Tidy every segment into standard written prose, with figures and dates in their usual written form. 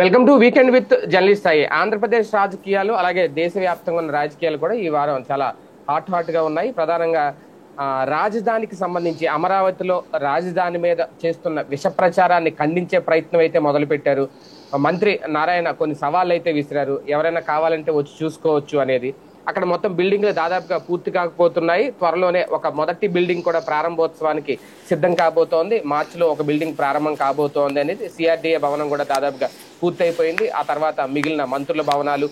Welcome to weekend with journalist Sai. Andhra Pradesh రాజకీయాలు అలాగే దేశవ్యాప్తంగా ఉన్న రాజకీయాలు కూడా ఈ వారం చాలా హాట్ గా ఉన్నాయి. ప్రధానంగా రాజధానికి సంబంధించి అమరావతిలో రాజధాని మీద చేస్తున్న విష ప్రచారాన్ని ఖండించే ప్రయత్నం అయితే మొదలుపెట్టారు. మంత్రి నారాయణ కొన్ని సవాళ్ళు అయితే విసిరారు. ఎవరైనా కావాలంటే వచ్చి చూసుకోవచ్చు అనేది. అక్కడ మొత్తం బిల్డింగ్లు దాదాపుగా పూర్తి కాకపోతున్నాయి. త్వరలోనే ఒక మొదటి బిల్డింగ్ కూడా ప్రారంభోత్సవానికి సిద్ధం కాబోతోంది. మార్చిలో ఒక బిల్డింగ్ ప్రారంభం కాబోతోంది అనేది. సిఆర్డీఏ భవనం కూడా దాదాపుగా పూర్తి అయిపోయింది. ఆ తర్వాత మిగిలిన మంత్రుల భవనాలు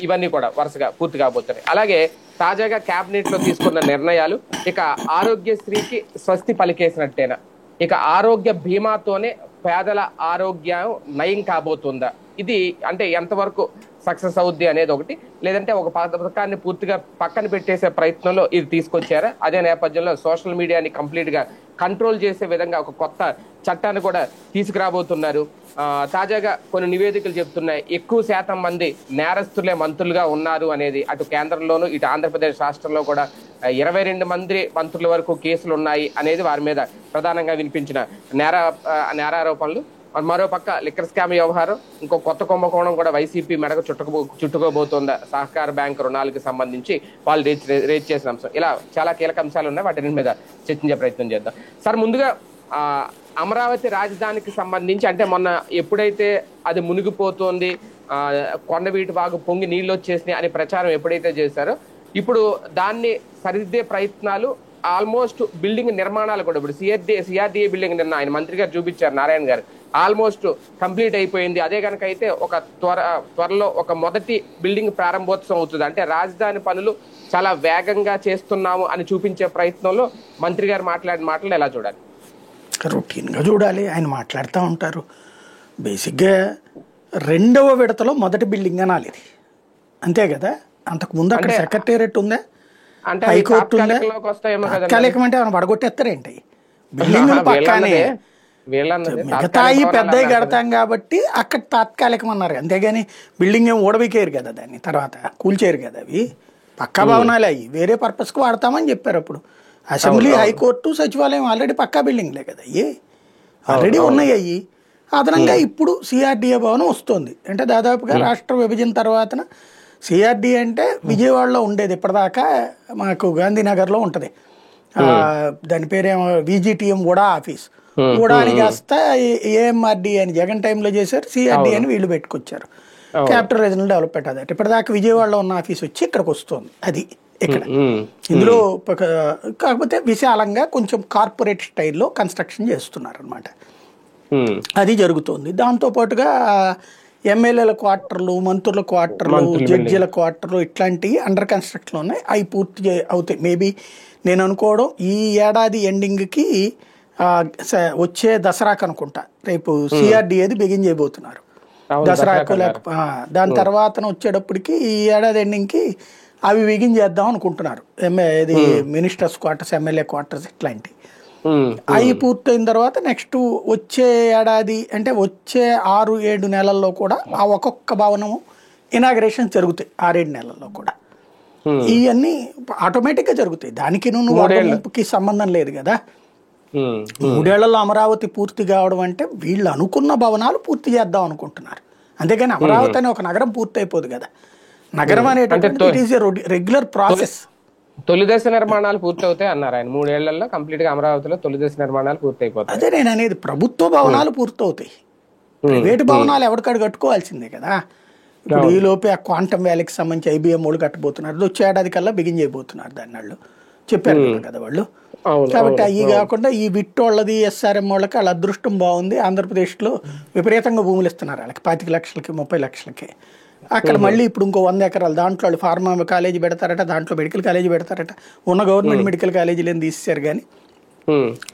ఇవన్నీ కూడా వరుసగా పూర్తి కాబోతున్నాయి. అలాగే తాజాగా కేబినెట్ లో తీసుకున్న నిర్ణయాలు ఇక ఆరోగ్యశ్రీకి స్వస్తి పలికేసినట్టేనా, ఇక ఆరోగ్య బీమాతోనే పేదల ఆరోగ్యం నయం కాబోతుందా, ఇది అంటే ఎంతవరకు సక్సెస్ అవుద్ది అనేది ఒకటి, లేదంటే ఒక పథకాన్ని పూర్తిగా పక్కన పెట్టేసే ప్రయత్నంలో ఇది తీసుకొచ్చారా? అదే నేపథ్యంలో సోషల్ మీడియాని కంప్లీట్ గా కంట్రోల్ చేసే విధంగా ఒక కొత్త చట్టాన్ని కూడా తీసుకురాబోతున్నారు. తాజాగా కొన్ని నివేదికలు చెప్తున్నాయి ఎక్కువ శాతం మంది నేరస్తులే మంత్రులుగా ఉన్నారు అనేది. అటు కేంద్రంలోనూ ఇటు ఆంధ్రప్రదేశ్ రాష్ట్రంలో కూడా 22 మంత్రుల వరకు కేసులు ఉన్నాయి అనేది వారి మీద ప్రధానంగా వినిపించిన నేరారోపణలు. మరోపక్క లిక్కర్ స్కామ్ వ్యవహారం, ఇంకో కొత్త కుంభకోణం కూడా వైసీపీ మెడకు చుట్టుకోబోతోందా సహకార బ్యాంక్ రుణాలకు సంబంధించి వాళ్ళు రేజ్ చేసిన అంశం. ఇలా చాలా కీలక అంశాలు ఉన్నాయి. వాటి మీద చర్చించే ప్రయత్నం చేద్దాం. సార్, ముందుగా అమరావతి రాజధానికి సంబంధించి అంటే మొన్న ఎప్పుడైతే అది మునిగిపోతోంది, కొండవీటి వాగు పొంగి నీళ్ళు వచ్చేసినాయి అని ప్రచారం ఎప్పుడైతే చేశారో, ఇప్పుడు దాన్ని సరిదిద్దే ప్రయత్నాలు ఆల్మోస్ట్ బిల్డింగ్ నిర్మాణాలు కూడా ఇప్పుడు సిఆర్డీఏ బిల్డింగ్ నిన్న ఆయన మంత్రి గారు చూపించారు, నారాయణ గారు, ఆల్మోస్ట్ కంప్లీట్ అయిపోయింది. అదే కనుక అయితే ఒక త్వరలో ఒక మొదటి బిల్డింగ్ ప్రారంభోత్సవం అవుతుంది. అంటే రాజధాని పనులు చాలా వేగంగా చేస్తున్నాము అని చూపించే ప్రయత్నంలో మంత్రి గారు మాట్లాడిన మాటలు ఎలా చూడాలి? రొటీన్గా చూడాలి. ఆయన మాట్లాడుతూ ఉంటారు. బేసిక్గా రెండవ విడతలో మొదటి బిల్డింగ్ అనాలి ఇది, అంతే కదా. అంతకుముందు అక్కడ సెక్రటేరియట్ ఉందా, హైకోర్టు ఉందా? తాత్కాలికం అంటే ఏమైనా పడగొట్టేస్తారేంటి? బిల్డింగ్ పక్కనే మిగతాయి పెద్దవి కడతాం కాబట్టి అక్కడ తాత్కాలికం అన్నారు, అంతేగాని బిల్డింగ్ ఏమి ఓడవికేరు కదా, దాన్ని తర్వాత కూల్చేరు కదా. అవి పక్కా భవనాలు అవి వేరే పర్పస్కి వాడతామని చెప్పారు. అప్పుడు అసెంబ్లీ, హైకోర్టు, సచివాలయం ఆల్రెడీ పక్కా బిల్డింగ్లే కదా, అయ్యి ఆల్రెడీ ఉన్నాయి. అయ్యి అదనంగా ఇప్పుడు సిఆర్డీఏ భవనం వస్తుంది. అంటే దాదాపుగా రాష్ట్ర విభజన తర్వాతన సిఆర్డీఏ అంటే విజయవాడలో ఉండేది, ఇప్పటిదాకా మాకు గాంధీనగర్లో ఉంటుంది. దాని పేరేమో విజిటిఎం కూడా ఆఫీస్, కూడానికి కాస్త ఏఎంఆర్డీ అని జగన్ టైంలో చేశారు, సిఆర్డీ అని వీళ్ళు పెట్టుకొచ్చారు. క్యాపిటల్ రీజనల్ డెవలప్మెంట్ అదే ఇప్పటిదాకా విజయవాడలో ఉన్న ఆఫీస్ వచ్చి ఇక్కడికి వస్తుంది. అది ఇక్కడ ఇందులో కాకపోతే విశాలంగా కొంచెం కార్పొరేట్ స్టైల్లో కన్స్ట్రక్షన్ చేస్తున్నారు అనమాట. అది జరుగుతుంది. దాంతోపాటుగా ఎమ్మెల్యేల క్వార్టర్లు, మంత్రుల క్వార్టర్లు, జడ్జిల క్వార్టర్లు ఇట్లాంటివి అండర్ కన్స్ట్రక్షన్ ఉన్నాయి. అవి పూర్తి అవుతాయి. మేబీ నేను అనుకోవడం ఈ ఏడాది ఎండింగ్కి వచ్చే దసరాకు అనుకుంటా, రేపు సిఆర్డీఏది బిగిన్ చేయబోతున్నారు దసరాకు. దాని తర్వాత వచ్చేటప్పటికి ఈ ఏడాది ఎండింగ్కి అవి బిగిన్ చేద్దాం అనుకుంటున్నారు. ఇది మినిస్టర్స్ క్వార్టర్స్, ఎమ్మెల్యే క్వార్టర్స్ ఇట్లాంటివి. అవి పూర్తయిన తర్వాత నెక్స్ట్ వచ్చే ఏడాది అంటే వచ్చే 6-7 నెలల్లో కూడా ఆ ఒక్కొక్క భవనము ఇనాగ్రేషన్ జరుగుతాయి. 6-7 నెలల్లో కూడా ఇవన్నీ ఆటోమేటిక్గా జరుగుతాయి. దానికి ముంపుకి సంబంధం లేదు కదా. 3 ఏళ్లలో అమరావతి పూర్తి కావడం అంటే వీళ్ళు అనుకున్న భవనాలు పూర్తి చేద్దాం అనుకుంటున్నారు, అంతేగాని అమరావతి అనే ఒక నగరం పూర్తి అయిపోదు కదా. నగరం అనేటువంటి రెగ్యులర్ ప్రాసెస్. తొలి దశ నిర్మాణాలు పూర్తి అవుతాయి అన్నారు ఆయన. 3 ఏళ్లలో కంప్లీట్ గా అమరావతిలో తొలి దశ నిర్మాణాలు పూర్తి అయిపోతాయి. అదే నేను అనేది, ప్రభుత్వ భవనాలు పూర్తవుతాయి, ప్రైవేటు భవనాలు ఎవరికాడు కట్టుకోవాల్సిందే కదా. ఇప్పుడు ఈ లోపే ఆ క్వాంటమ్ వ్యాలీకి సంబంధించి ఐబీఎం వాళ్ళు కట్టబోతున్నారు, వచ్చే ఏడాది కల్లా బిగిన్ చేయబోతున్నారు దాన్ని, వాళ్ళు చెప్పారు కదా వాళ్ళు. కాబట్టి అవి కాకుండా ఈ విట్ వాళ్ళది, ఎస్ఆర్ఎం వాళ్ళకి వాళ్ళ అదృష్టం బాగుంది. ఆంధ్రప్రదేశ్లో విపరీతంగా భూములు ఇస్తున్నారు వాళ్ళకి, 25 లక్షలకి 30 లక్షలకి. అక్కడ మళ్ళీ ఇప్పుడు ఇంకో 100 ఎకరాలు దాంట్లో వాళ్ళు ఫార్మా కాలేజీ పెడతారట, దాంట్లో మెడికల్ కాలేజీ పెడతారట. ఉన్న గవర్నమెంట్ మెడికల్ కాలేజీలు తీసేశారు కానీ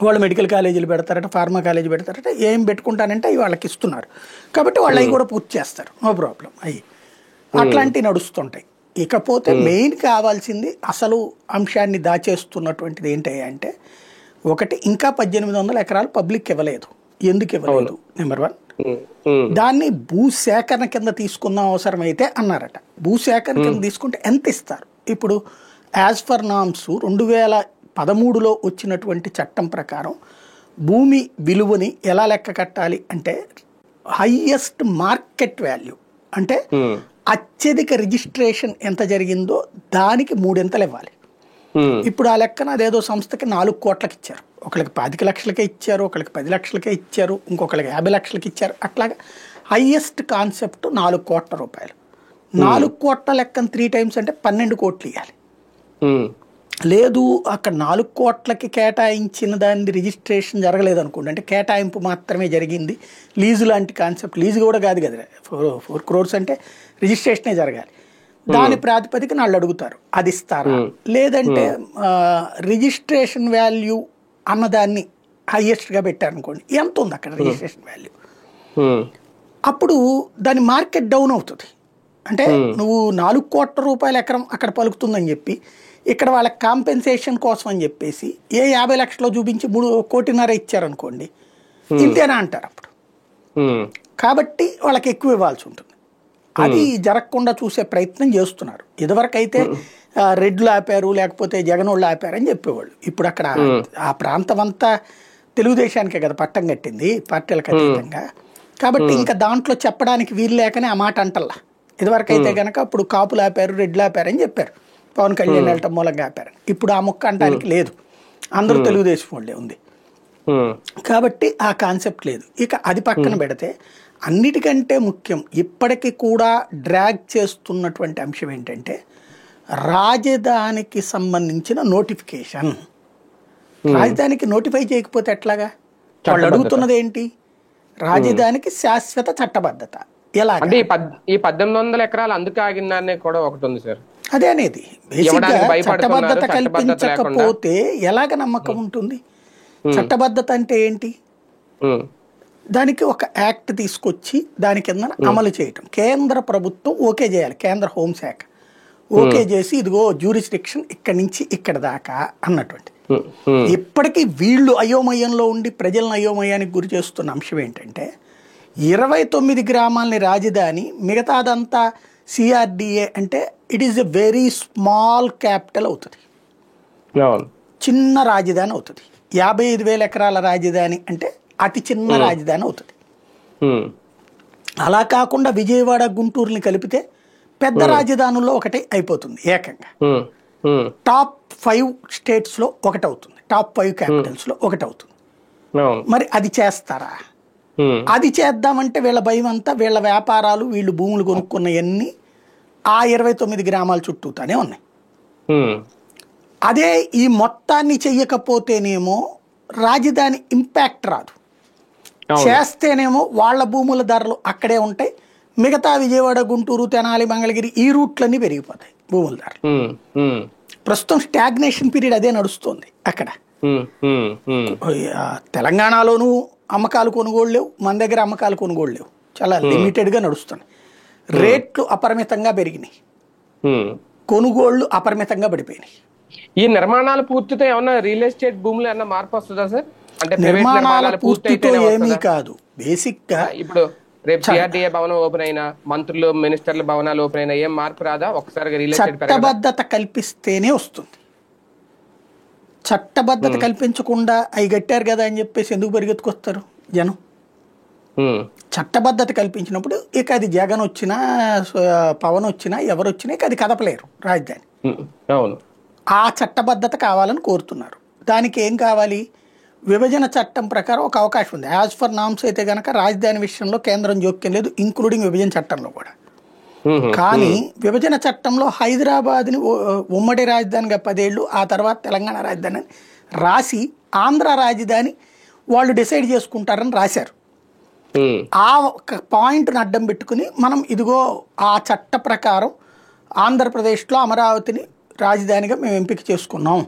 వాళ్ళు మెడికల్ కాలేజీలు పెడతారట, ఫార్మా కాలేజీ పెడతారట. ఏం పెట్టుకుంటానంటే అవి వాళ్ళకి ఇస్తున్నారు కాబట్టి వాళ్ళు అవి కూడా పూర్తి చేస్తారు, నో ప్రాబ్లం. అవి అట్లాంటివి నడుస్తుంటాయి. ఇకపోతే మెయిన్ కావాల్సింది అసలు అంశాన్ని దాచేస్తున్నటువంటిది ఏంటి అంటే, ఒకటి ఇంకా 1800 ఎకరాలు పబ్లిక్ ఇవ్వలేదు. ఎందుకు ఇవ్వలేదు? నెంబర్ 1, దాన్ని భూసేకరణ కింద తీసుకున్న అవసరం అయితే అన్నారట. భూసేకరణ కింద తీసుకుంటే ఎంత ఇస్తారు? ఇప్పుడు యాజ్ ఫర్ నామ్స్ 2013లో వచ్చినటువంటి చట్టం ప్రకారం భూమి విలువని ఎలా లెక్క కట్టాలి అంటే హైయెస్ట్ మార్కెట్ వాల్యూ అంటే అత్యధిక రిజిస్ట్రేషన్ ఎంత జరిగిందో దానికి 3 ఇంతలు ఇవ్వాలి. ఇప్పుడు ఆ లెక్కన అదేదో సంస్థకి 4 కోట్లకి ఇచ్చారు, ఒకళ్ళకి 25 లక్షలకే ఇచ్చారు, ఒకళ్ళకి 10 లక్షలకే ఇచ్చారు, ఇంకొకళ్ళకి 50 లక్షలకి ఇచ్చారు. అట్లాగా హైయెస్ట్ కాన్సెప్ట్ 4 కోట్ల రూపాయలు. 4 కోట్ల లెక్కన 3 టైమ్స్ అంటే 12 కోట్లు ఇవ్వాలి. లేదు అక్కడ 4 కోట్లకి కేటాయించిన దాని రిజిస్ట్రేషన్ జరగలేదు అనుకోండి, అంటే కేటాయింపు మాత్రమే జరిగింది, లీజు లాంటి కాన్సెప్ట్, లీజు కూడా కాదు కదా, 4 crores అంటే రిజిస్ట్రేషనే జరగాలి, దాని ప్రాతిపదికన వాళ్ళు అడుగుతారు అది ఇస్తారా. లేదంటే రిజిస్ట్రేషన్ వాల్యూ అన్నదాన్ని హైయెస్ట్గా పెట్టారనుకోండి, ఎంత ఉంది అక్కడ రిజిస్ట్రేషన్ వాల్యూ, అప్పుడు దాని మార్కెట్ డౌన్ అవుతుంది. అంటే నువ్వు 4 కోట్ల రూపాయల ఎకరం అక్కడ పలుకుతుందని చెప్పి ఇక్కడ వాళ్ళకి కాంపెన్సేషన్ కోసం అని చెప్పేసి 50 లక్షలు చూపించి 3 కోటిన్నర ఇచ్చారనుకోండి, ఇంతేనా అంటారు అప్పుడు. కాబట్టి వాళ్ళకి ఎక్కువ ఇవ్వాల్సి ఉంటుంది. అది జరగకుండా చూసే ప్రయత్నం చేస్తున్నారు. ఇదివరకైతే రెడ్లు ఆపారు, లేకపోతే జగనోళ్ళు ఆపారని చెప్పేవాళ్ళు. ఇప్పుడు అక్కడ ఆ ప్రాంతం అంతా తెలుగుదేశానికే కదా పట్టం కట్టింది, పార్టీలకు అతీతంగా. కాబట్టి ఇంకా దాంట్లో చెప్పడానికి వీలు లేకనే ఆ మాట అంటల్లా. ఇదివరకైతే కనుక ఇప్పుడు కాపులు ఆపారు, రెడ్లు ఆపారని చెప్పారు, పవన్ కళ్యాణ్ వెళ్ళటం మూలంగా ఆపారని. ఇప్పుడు ఆ ముక్క అంటానికి లేదు, అందరూ తెలుగుదేశం వాళ్ళే ఉంది కాబట్టి ఆ కాన్సెప్ట్ లేదు. ఇక అది పక్కన పెడితే అన్నిటికంటే ముఖ్యం ఇప్పటికీ కూడా డ్రాగ్ చేస్తున్నటువంటి అంశం ఏంటంటే రాజధానికి సంబంధించిన నోటిఫికేషన్. రాజధానికి నోటిఫై చేయకపోతే ఎట్లాగా? వాళ్ళు అడుగుతున్నది ఏంటి? రాజధానికి శాశ్వత చట్టబద్ధత. ఎలా అంటే ఈ 1800 ఎకరాలు అందుకు ఆగిందనే కూడా ఒకటి ఉంది సార్. అదే అనేది చట్టబద్ధత కల్పించకపోతే ఎలాగ నమ్మకం ఉంటుంది? చట్టబద్ధత అంటే ఏంటి? దానికి ఒక యాక్ట్ తీసుకొచ్చి దాని కింద అమలు చేయటం. కేంద్ర ప్రభుత్వం ఓకే చేయాలి, కేంద్ర హోంశాఖ ఓకే చేసి ఇదిగో జ్యూరిస్డిక్షన్ ఇక్కడి నుంచి ఇక్కడ దాకా అన్నటువంటి. ఇప్పటికీ వీళ్ళు అయోమయంలో ఉండి ప్రజలను అయోమయానికి గురి చేస్తున్న అంశం ఏంటంటే 29 గ్రామాలని రాజధాని, మిగతాదంతా సిఆర్డిఏ అంటే it is a very small capital అవుతుంది, చిన్న రాజధాని అవుతుంది. 55,000 ఎకరాల రాజధాని అంటే అతి చిన్న రాజధాని అవుతుంది. అలా కాకుండా విజయవాడ గుంటూరుని కలిపితే పెద్ద రాజధానుల్లో ఒకటి అయిపోతుంది ఏకంగా. టాప్ 5 స్టేట్స్లో ఒకటి అవుతుంది, టాప్ 5 క్యాపిటల్స్లో ఒకటి అవుతుంది. మరి అది చేస్తారా? అది చేద్దామంటే వీళ్ళ భయం అంతా వీళ్ళ వ్యాపారాలు, వీళ్ళు భూములు కొనుక్కున్నవన్నీ ఆ 29 గ్రామాల చుట్టూతానే ఉన్నాయి. అదే ఈ మొత్తాన్ని చెయ్యకపోతేనేమో రాజధాని ఇంపాక్ట్ రాదు, చేస్తేనేమో వాళ్ళ భూముల ధరలు అక్కడే ఉంటాయి, మిగతా విజయవాడ గుంటూరు తెనాలి మంగళగిరి ఈ రూట్లన్నీ పెరిగిపోతాయి భూముల ధరలు. ప్రస్తుతం స్టాగ్నేషన్ పీరియడ్ అదే నడుస్తుంది అక్కడ. తెలంగాణలోనూ అమ్మకాలు కొనుగోలు లేవు, మన దగ్గర అమ్మకాలు కొనుగోలు లేవు, చాలా లిమిటెడ్గా నడుస్తున్నాయి. రేట్లు అపరిమితంగా పెరిగినాయి, కొనుగోళ్లు అపరిమితంగా పడిపోయినాయి. ఈ నిర్మాణాలు పూర్తితో ఏమన్నా రియల్ ఎస్టేట్ భూములు ఏమన్నా మార్పు వస్తుందా సార్? అంటే నిర్మాణాల పూర్తితో ఏమీ కాదు, బేసిక్ గా ఇప్పుడు రేపు సిఆర్డీఏ భవనం ఓపెన్ అయినా, మంత్రులు మినిస్టర్ల భవనాలు ఓపెన్ అయినా ఏం మార్పు రాదా? ఒకసారిగా రియల్ ఎస్టేట్ చట్టబద్ధత కల్పిస్తేనే వస్తుంది. చట్టబద్ధత కల్పించకుండా అవి కట్టారు కదా అని చెప్పేసి ఎందుకు పరిగెత్తుకొస్తారు జనం? చట్టబద్ధత కల్పించినప్పుడు ఇక అది జగన్ వచ్చినా పవన్ వచ్చినా ఎవరు వచ్చినా ఇక అది కదపలేరు రాజధాని. ఆ చట్టబద్ధత కావాలని కోరుతున్నారు. దానికి ఏం కావాలి? విభజన చట్టం ప్రకారం ఒక అవకాశం ఉంది. యాజ్ ఫర్ నామ్స్ అయితే కనుక రాజధాని విషయంలో కేంద్రం జోక్యం లేదు, ఇంక్లూడింగ్ విభజన చట్టంలో కూడా. కానీ విభజన చట్టంలో హైదరాబాద్ని ఉమ్మడి రాజధానిగా 10 ఏళ్ళు, ఆ తర్వాత తెలంగాణ రాజధాని రాసి ఆంధ్ర రాజధాని వాళ్ళు డిసైడ్ చేసుకుంటారని రాశారు. ఆ ఒక పాయింట్ను అడ్డం పెట్టుకుని మనం ఇదిగో ఆ చట్ట ప్రకారం ఆంధ్రప్రదేశ్లో అమరావతిని రాజధానిగా మేము ఎంపిక చేసుకున్నాం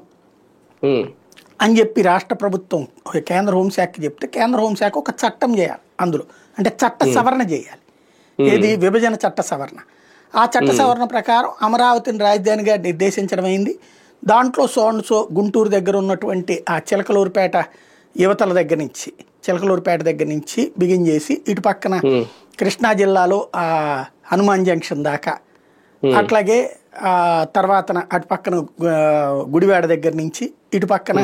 అని చెప్పి రాష్ట్ర ప్రభుత్వం కేంద్ర హోంశాఖకి చెప్తే కేంద్ర హోంశాఖ ఒక చట్టం చేయాలి అందులో, అంటే చట్ట సవరణ చేయాలి. ఏది? విభజన చట్ట సవరణ. ఆ చట్ట సవరణ ప్రకారం అమరావతిని రాజధానిగా నిర్దేశించడం అయింది. దాంట్లో గుంటూరు దగ్గర ఉన్నటువంటి ఆ చిలకలూరుపేట యువతల దగ్గర నుంచి, చిలకలూరుపేట దగ్గర నుంచి బిగిన్ చేసి ఇటు పక్కన కృష్ణా జిల్లాలో ఆ హనుమాన్ జంక్షన్ దాకా, అట్లాగే తర్వాత అటు పక్కన గుడివాడ దగ్గర నుంచి ఇటు పక్కన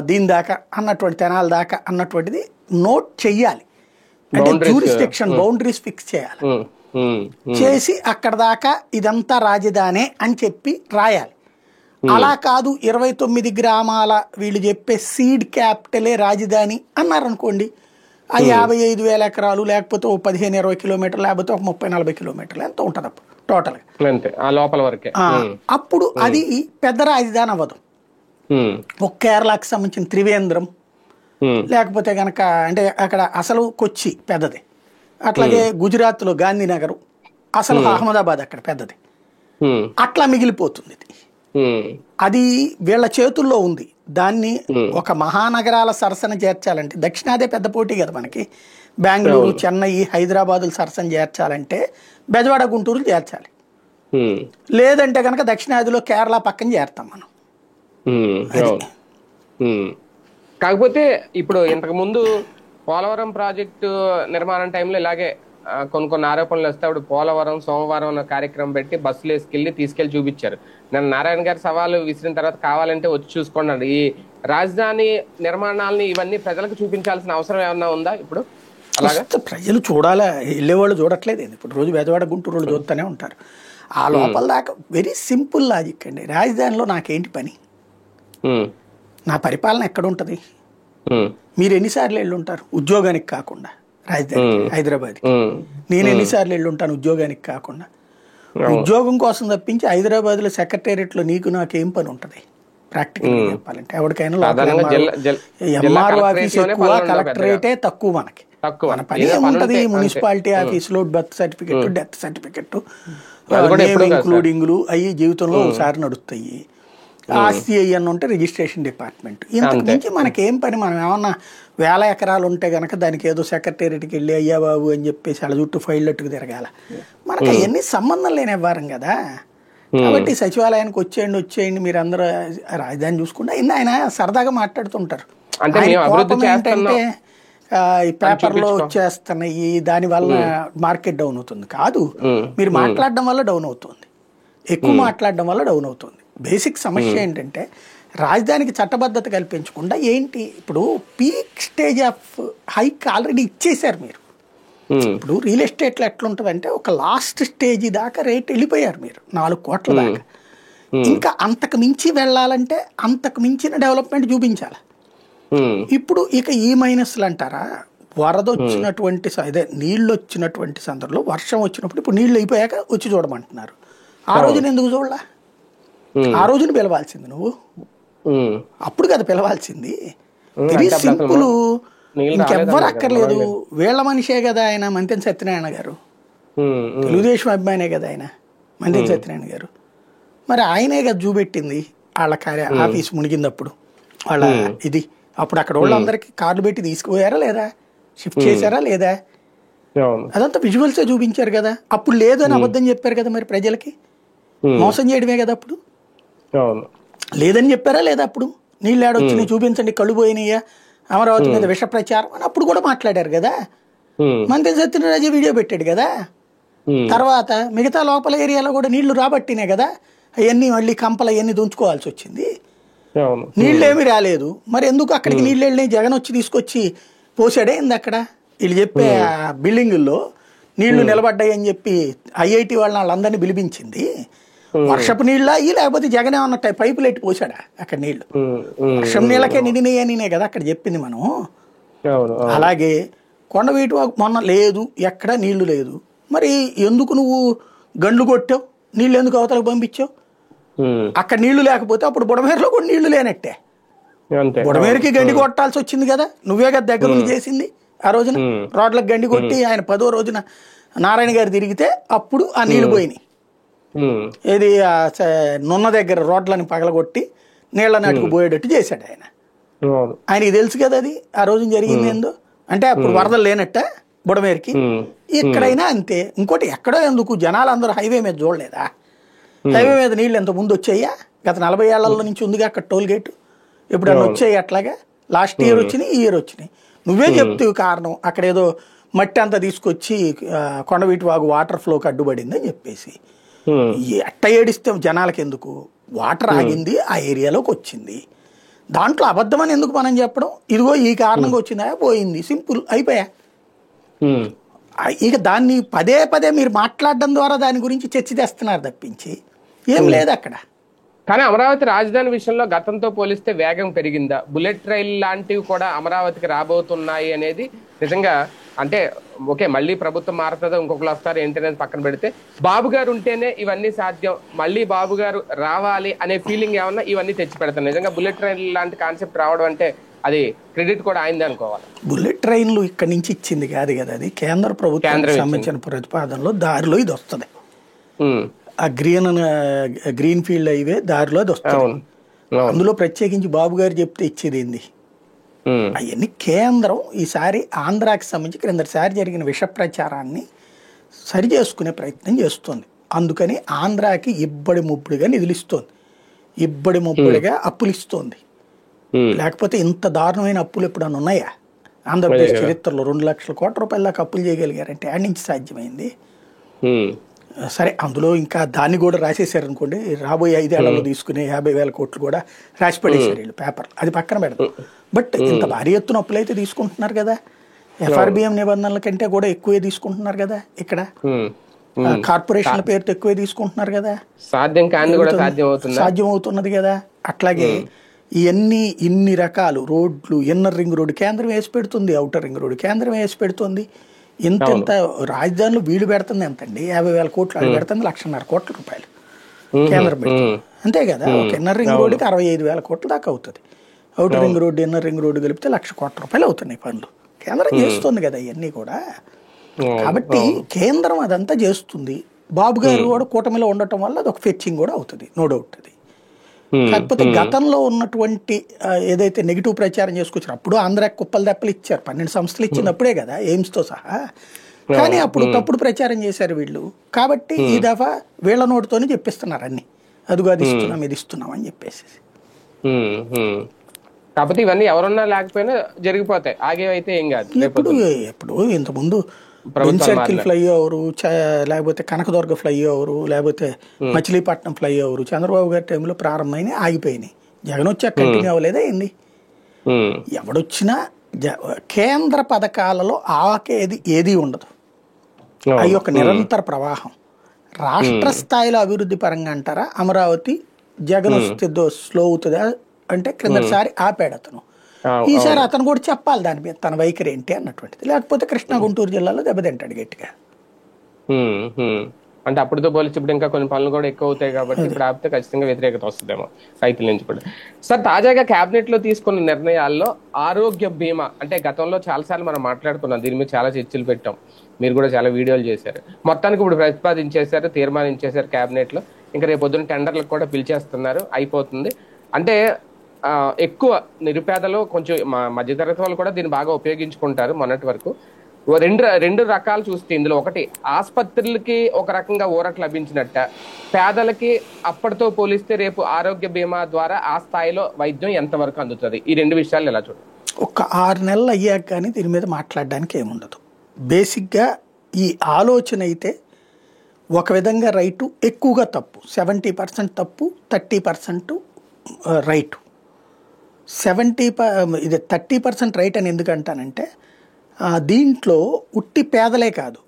దీని దాకా అన్నటువంటి తెనాల దాకా అన్నటువంటిది నోట్ చెయ్యాలి. అంటే జ్యూరిస్డిక్షన్ బౌండరీస్ ఫిక్స్ చేయాలి. చేసి అక్కడ దాకా ఇదంతా రాజధానే అని చెప్పి రాయాలి. అలా కాదు 29 గ్రామాల వీళ్ళు చెప్పే సీడ్ క్యాపిటలే రాజధాని అన్నారనుకోండి, ఆ 55,000 ఎకరాలు లేకపోతే 15-20 కిలోమీటర్లు లేకపోతే ఒక 30-40 కిలోమీటర్లు ఎంత ఉంటుంది అప్పుడు టోటల్ అప్పుడు అది పెద్ద రాజధాని అవ్వదు. ఒక కేరళకి సంబంధించిన త్రివేంద్రం లేకపోతే గనక అంటే అక్కడ అసలు కొచ్చి పెద్దది, అట్లాగే గుజరాత్ లో గాంధీనగర్, అసలు అహ్మదాబాద్ అక్కడ పెద్దది, అట్లా మిగిలిపోతుంది. అది వీళ్ళ చేతుల్లో ఉంది. దాన్ని ఒక మహానగరాల సరసన చేర్చాలంటే దక్షిణాదే పెద్ద పోటీ కదా మనకి. బెంగళూరు, చెన్నై, హైదరాబాదులు సరసన చేర్చాలంటే బెజవాడ, గుంటూరు చేర్చాలి. లేదంటే కనుక దక్షిణాదిలో కేరళ పక్కన చేరుతాం మనం. కాకపోతే ఇప్పుడు ఇంతకు ముందు పోలవరం ప్రాజెక్టు నిర్మాణం టైంలో ఇలాగే కొన్ని ఆరోపణలు వస్తే అప్పుడు పోలవరం సోమవారం అన్న కార్యక్రమం పెట్టి బస్సులు వేసుకెళ్ళి తీసుకెళ్లి చూపించారు. నేను నారాయణ గారి సవాలు విసిరిన తర్వాత కావాలంటే వచ్చి చూసుకోండి, ఈ రాజధాని నిర్మాణాలని ఇవన్నీ ప్రజలకు చూపించాల్సిన అవసరం ఏమన్నా ఉందా ఇప్పుడు? అలాగే ప్రజలు చూడాలా, వెళ్ళేవాళ్ళు చూడట్లేదు. ఇప్పుడు రోజు బెజవాడ, గుంటూరు వాళ్ళు చూస్తూనే ఉంటారు. ఆ లోపల దాకా వెరీ సింపుల్ లాజిక్ అండి. రాజధానిలో నాకేంటి పని, నా పరిపాలన ఎక్కడ ఉంటుంది? మీరు ఎన్నిసార్లు వెళ్ళి ఉంటారు ఉద్యోగానికి కాకుండా రాజధాని హైదరాబాద్? నేను ఎన్నిసార్లు వెళ్ళి ఉంటాను ఉద్యోగానికి కాకుండా? ఉద్యోగం కోసం తప్పించి హైదరాబాద్ లో సెక్రటేరియట్ లో నీకు నాకేం పని ఉంటది ప్రాక్టికల్ చెప్పాలంటే? ఎవరికైనా ఎంఆర్ఓ ఆఫీస్ ఎక్కువ, కలెక్టరేటే తక్కువ. మనకి మన పని ఏముంటది? మున్సిపాలిటీ ఆఫీసులో బర్త్ సర్టిఫికెట్, డెత్ సర్టిఫికెట్, ఇంక్లూడింగ్లు అవి జీవితంలో ఒకసారి నడుస్తాయి. ఆస్తి అయ్యన్న ఉంటే రిజిస్ట్రేషన్ డిపార్ట్మెంట్. ఇంతకు మించి మనకేం పని? మనం ఏమన్నా 1000 ఎకరాలు ఉంటే గనక దానికి ఏదో సెక్రటేరియట్కి వెళ్ళి అయ్యా బాబు అని చెప్పేసి అలా చుట్టూ ఫైళ్ళట్టుకు తిరగాల. మనకి అవన్నీ సంబంధం లేని వ్యవహారం కదా. కాబట్టి సచివాలయానికి వచ్చేయండి మీరు అందరూ రాజధాని చూసుకుంటే ఆయన సరదాగా మాట్లాడుతుంటారు. ఏంటంటే ఈ పేపర్లో వచ్చేస్తున్నాయి, దాని వల్ల మార్కెట్ డౌన్ అవుతుంది. కాదు, మీరు మాట్లాడడం వల్ల డౌన్ అవుతుంది, ఎక్కువ మాట్లాడడం వల్ల డౌన్ అవుతుంది. బేసిక్ సమస్య ఏంటంటే రాజధానికి చట్టబద్ధత కల్పించకుండా ఏంటి, ఇప్పుడు peak stage of hike already ఇచ్చేశారు మీరు. ఇప్పుడు రియల్ ఎస్టేట్లో ఎట్లుంటుందంటే ఒక లాస్ట్ స్టేజ్ దాకా రేట్ వెళ్ళిపోయారు మీరు, 4 కోట్ల దాకా. ఇంకా అంతకు మించి వెళ్ళాలంటే అంతకు మించిన డెవలప్మెంట్ చూపించాలి. ఇప్పుడు ఇక ఈ మైనస్లు అంటారా, వరద వచ్చినటువంటి అదే నీళ్ళు వచ్చినటువంటి సందర్భంలో వర్షం వచ్చినప్పుడు ఇప్పుడు నీళ్ళు అయిపోయాక వచ్చి చూడమంటున్నారు. ఆ రోజున ఎందుకు చూడలా? ఆ రోజున పిలవాల్సింది నువ్వు, అప్పుడు కదా పిలవాల్సింది. వెరీ సింపుల్, ఇంకెవ్వరు అక్కర్లేదు. వీళ్ళ మనిషే కదా ఆయన, మంతెన సత్యనారాయణ గారు, తెలుగుదేశం అభిమానే కదా ఆయన మంతెన సత్యనారాయణ గారు. మరి ఆయనే కదా చూపెట్టింది వాళ్ళ ఆఫీస్ మునిగిందప్పుడు వాళ్ళ ఇది. అప్పుడు అక్కడ వాళ్ళందరికీ కార్లు పెట్టి తీసుకుపోయారా లేదా, షిఫ్ట్ చేశారా లేదా, అదంతా విజువల్సే చూపించారు కదా. అప్పుడు లేదు అని అబద్ధం చెప్పారు కదా, మరి ప్రజలకి మోసం చేయడమే కదా. అప్పుడు లేదని చెప్పారా లేదా? అప్పుడు నీళ్ళు ఏడొచ్చినాయి చూపించండి, కళ్ళు పోయినాయా, అమరావతి మీద విష ప్రచారం అని అప్పుడు కూడా మాట్లాడారు కదా. మంత్రి సత్యనారాయణ వీడియో పెట్టాడు కదా. తర్వాత మిగతా లోపల ఏరియాలో కూడా నీళ్లు రాబట్టినే కదా అవన్నీ మళ్ళీ కంపలు అవన్నీ దుంచుకోవాల్సి వచ్చింది. నీళ్ళేమి రాలేదు, మరి ఎందుకు అక్కడికి నీళ్ళు వెళ్ళినాయి? జగన్ వచ్చి తీసుకొచ్చి పోసాడే ఏంది అక్కడ? వీళ్ళు చెప్పే బిల్డింగుల్లో నీళ్లు నిలబడ్డాయి అని చెప్పి ఐఐటి వాళ్ళందరినీ పిలిపించింది. వర్షపు నీళ్ళ అయ్యి లేకపోతే జగన్ ఏమన్నా పైపులు ఎట్టి పోసాడా అక్కడ నీళ్లు? వర్షం నీళ్ళకే నిండినాయనే కదా అక్కడ చెప్పింది మనం. అలాగే కొండవీటి మొన్న లేదు, ఎక్కడ నీళ్లు లేదు, మరి ఎందుకు నువ్వు గండ్లు కొట్టావు? నీళ్ళు ఎందుకు అవతలకు పంపించావు? అక్కడ నీళ్లు లేకపోతే అప్పుడు బుడమేరులో కూడా నీళ్లు లేనట్టే. బుడమేరుకి గండి కొట్టాల్సి వచ్చింది కదా, నువ్వే కదా దగ్గర ఉండి చేసింది. ఆ రోజున రోడ్లకు గండి కొట్టి ఆయన 10వ రోజున నారాయణ గారు తిరిగితే అప్పుడు ఆ నీళ్లు పోయినాయి. ఏది నున్న దగ్గర రోడ్లని పగలగొట్టి నీళ్ళని అటుకు పోయేటట్టు చేశాడు ఆయన. ఆయనకి తెలుసు కదా అది ఆ రోజున జరిగింది ఏందో. అంటే అప్పుడు వరదలు లేనట్ట బుడమేరుకి. ఇక్కడైనా అంతే. ఇంకోటి ఎక్కడో ఎందుకు జనాలు అందరూ హైవే మీద చూడలేదా? హైవే మీద నీళ్ళు ఎంత ముందు వచ్చాయా? గత 40 ఏళ్ల నుంచి ఉందిగా అక్కడ టోల్ గేట్. ఎప్పుడన్నా వచ్చాయి అట్లాగా? లాస్ట్ ఇయర్ వచ్చినాయి, ఈ ఇయర్ వచ్చినాయి. నువ్వే చెప్తావు కారణం, అక్కడ ఏదో మట్టి అంతా తీసుకొచ్చి కొండవీటి వాగు వాటర్ ఫ్లోకి అడ్డుపడింది అని చెప్పేసి. ఎట్ట ఏడిస్తే జనాలకి ఎందుకు? వాటర్ ఆగింది, ఆ ఏరియాలోకి వచ్చింది. దాంట్లో అబద్ధమని ఎందుకు మనం చెప్పడం? ఇదిగో ఈ కారణంగా వచ్చిందా, పోయింది, సింపుల్, అయిపోయా. ఉమ్. ఇక దాన్ని పదే పదే మీరు మాట్లాడడం ద్వారా దాని గురించి చర్చ తెస్తున్నారు తప్పించి ఏం లేదు అక్కడ. కానీ అమరావతి రాజధాని విషయంలో గతంతో పోలిస్తే వేగం పెరిగిందా? బుల్లెట్ రైల్ లాంటివి కూడా అమరావతికి రాబోతున్నాయి అనేది నిజంగా అంటే ఓకే, మళ్ళీ ప్రభుత్వం మారుతుందో ఇంకొకరు వస్తారు ఏంటి అనేది పక్కన పెడితే, బాబు గారు ఉంటేనే ఇవన్నీ సాధ్యం, మళ్ళీ బాబు గారు రావాలి అనే ఫీలింగ్ ఏమన్నా ఇవన్నీ తెచ్చి పెడతాను. నిజంగా బుల్లెట్ రైల్ లాంటి కాన్సెప్ట్ రావడం అంటే అది క్రెడిట్ కూడా అయింది అనుకోవాలి. బుల్లెట్ ట్రైన్లు ఇక్కడ నుంచి ఇచ్చింది కాదు కదా, అది కేంద్ర ప్రభుత్వానికి సంబంధించిన ప్రతిపాదనలో దారిలో ఇది వస్తుంది. ఆ గ్రీన్ ఫీల్డ్ హైవే దారిలో అది వస్తుంది. అందులో ప్రత్యేకించి బాబు గారు చెప్తే ఇచ్చేది ఏంది? అవన్నీ కేంద్రం ఈసారి ఆంధ్రాకి సంబంధించి క్రిందటిసారి జరిగిన విష ప్రచారాన్ని సరి చేసుకునే ప్రయత్నం చేస్తుంది. అందుకని ఆంధ్రాకి ఇబ్బడి ముబ్బడిగా నిధులు ఇస్తోంది, ఇబ్బడి ముబ్బడిగా అప్పులు ఇస్తోంది. లేకపోతే ఇంత దారుణమైన అప్పులు ఎప్పుడన్నా ఉన్నాయా ఆంధ్రప్రదేశ్ చరిత్రలో? 2 లక్షల కోట్ల రూపాయల దాకా అప్పులు చేయగలిగారంటే ఆడి నుంచి సాధ్యమైంది. సరే, అందులో ఇంకా దాన్ని కూడా రాసేసారు అనుకోండి, రాబోయే 5 ఏళ్లలో తీసుకునే 50,000 కోట్లు కూడా రాసి పడేసారు వీళ్ళు పేపర్, అది పక్కన పెడతాం. బట్ ఇంత భారీ ఎత్తున అప్పులు అయితే తీసుకుంటున్నారు కదా, ఎఫ్ఆర్బిఎం నిబంధనల కంటే కూడా ఎక్కువే తీసుకుంటున్నారు కదా, ఇక్కడ కార్పొరేషన్ల పేరుతో ఎక్కువే తీసుకుంటున్నారు కదా, సాధ్యం అవుతున్నది కదా. అట్లాగే ఇన్ని రకాలు రోడ్లు, ఇన్నర్ రింగ్ రోడ్డు కేంద్రం వేసి పెడుతుంది, అవుటర్ రింగ్ రోడ్డు కేంద్రం వేసి పెడుతుంది. ఇంత రాజధానిలో వీళ్ళు పెడుతుంది ఎంతండి? 50,000 కోట్లు, అది పెడుతుంది 1,50,000 కోట్ల రూపాయలు కేంద్రం పెడుతుంది, అంతే కదా. ఒక ఇన్నర్ రింగ్ రోడ్డుకి 65,000 కోట్ల దాకా అవుతుంది. Outer ring road, inner ring road కలిపితే 1,00,000 కోట్ల రూపాయలు అవుతున్నాయి పనులు. కేంద్రం చేస్తుంది కదా ఇవన్నీ కూడా. కాబట్టి కేంద్రం అదంతా చేస్తుంది. బాబు గారు కూడా కూటమిలో ఉండటం వల్ల అది ఒక ఫెచ్చింగ్ కూడా అవుతుంది, నో డౌట్. అది కాకపోతే గతంలో ఉన్నటువంటి ఏదైతే నెగిటివ్ ప్రచారం చేసుకొచ్చారు, అప్పుడు ఆంధ్రాకి కుప్పలు దెప్పలు ఇచ్చారు, 12 సంస్థలు ఇచ్చినప్పుడే కదా ఎయిమ్స్తో సహా. కానీ అప్పుడు తప్పుడు ప్రచారం చేశారు వీళ్ళు. కాబట్టి ఈ దఫా వీళ్ళ నోటితోనే చెప్పిస్తున్నారు అన్ని, అదిగో అది ఇస్తున్నాం ఇది ఇస్తున్నాం అని చెప్పేసి. కాకపోతే ఇవన్నీ ఎవరున్నా లేకపోయినా జరిగిపోతాయి, ఆగేవైతే ఏం కాదు. ఎప్పుడు ఇంతకుముందు సర్కిల్ ఫ్లైఓవరు, లేకపోతే కనకదుర్గ ఫ్లైఓవరు, లేకపోతే మచిలీపట్నం ఫ్లైఓవరు చంద్రబాబు గారి టైంలో ప్రారంభమైన ఆగిపోయినాయి. జగన్ వచ్చాక కంటిన్యూ అవ్వలేదా ఏంది? ఎవడొచ్చినా కేంద్ర పథకాలలో ఆకేది ఏది ఉండదు, అవి ఒక నిరంతర ప్రవాహం. రాష్ట్ర స్థాయిలో అభివృద్ధి పరంగా అంటారా అమరావతి జగన్ వస్తే స్లో అవుతుందా అంటే క్రిందసారి ఆపాడు అతను, ఈసారి అతను కూడా చెప్పాలి దాని మీద తన వైఖరి ఏంటి అన్నటువంటిది. లేకపోతే కృష్ణా గుంటూరు జిల్లాలో దెబ్బతింటాడు గట్టిగా. అంటే అప్పుడుతో పోలిచి ఇప్పుడు ఇంకా కొన్ని పనులు కూడా ఎక్కువ అవుతాయి కాబట్టి ఇప్పుడు ఆపితే ఖచ్చితంగా వ్యతిరేకత వస్తుందేమో రైతుల నుంచి కూడా. సార్, తాజాగా కేబినెట్ లో తీసుకున్న నిర్ణయాల్లో ఆరోగ్య బీమా అంటే గతంలో చాలాసార్లు మనం మాట్లాడుకున్నాం, దీని మీద చాలా చర్చలు పెట్టాం, మీరు కూడా చాలా వీడియోలు చేశారు. మొత్తానికి ఇప్పుడు ప్రతిపాదించేశారు, తీర్మానించేశారు కేబినెట్ లో. ఇంకా రేపు పొద్దున్న టెండర్లకు కూడా పిలిచేస్తున్నారు, అయిపోతుంది. అంటే ఎక్కువ నిరుపేదలు, కొంచెం మధ్యతరగతి వాళ్ళు కూడా దీన్ని బాగా ఉపయోగించుకుంటారు. మొన్నటి వరకు రెండు రకాలు చూస్తే ఇందులో ఒకటి ఆసుపత్రులకి ఒక రకంగా ఊరట లభించినట్ట, పేదలకి అప్పటితో పోలిస్తే రేపు ఆరోగ్య బీమా ద్వారా ఆ స్థాయిలో వైద్యం ఎంతవరకు అందుతుంది, ఈ రెండు విషయాలు ఎలా చూడండి. ఒక 6 నెలలు అయ్యాక కానీ దీని మీద మాట్లాడడానికి ఏముండదు. బేసిక్గా ఈ ఆలోచన అయితే ఒక విధంగా రైటు, ఎక్కువగా తప్పు. 70% తప్పు, 30% రైటు. 30% రైట్ అని ఎందుకంటానంటే దీంట్లో ఉట్టి పేదలే కాదు,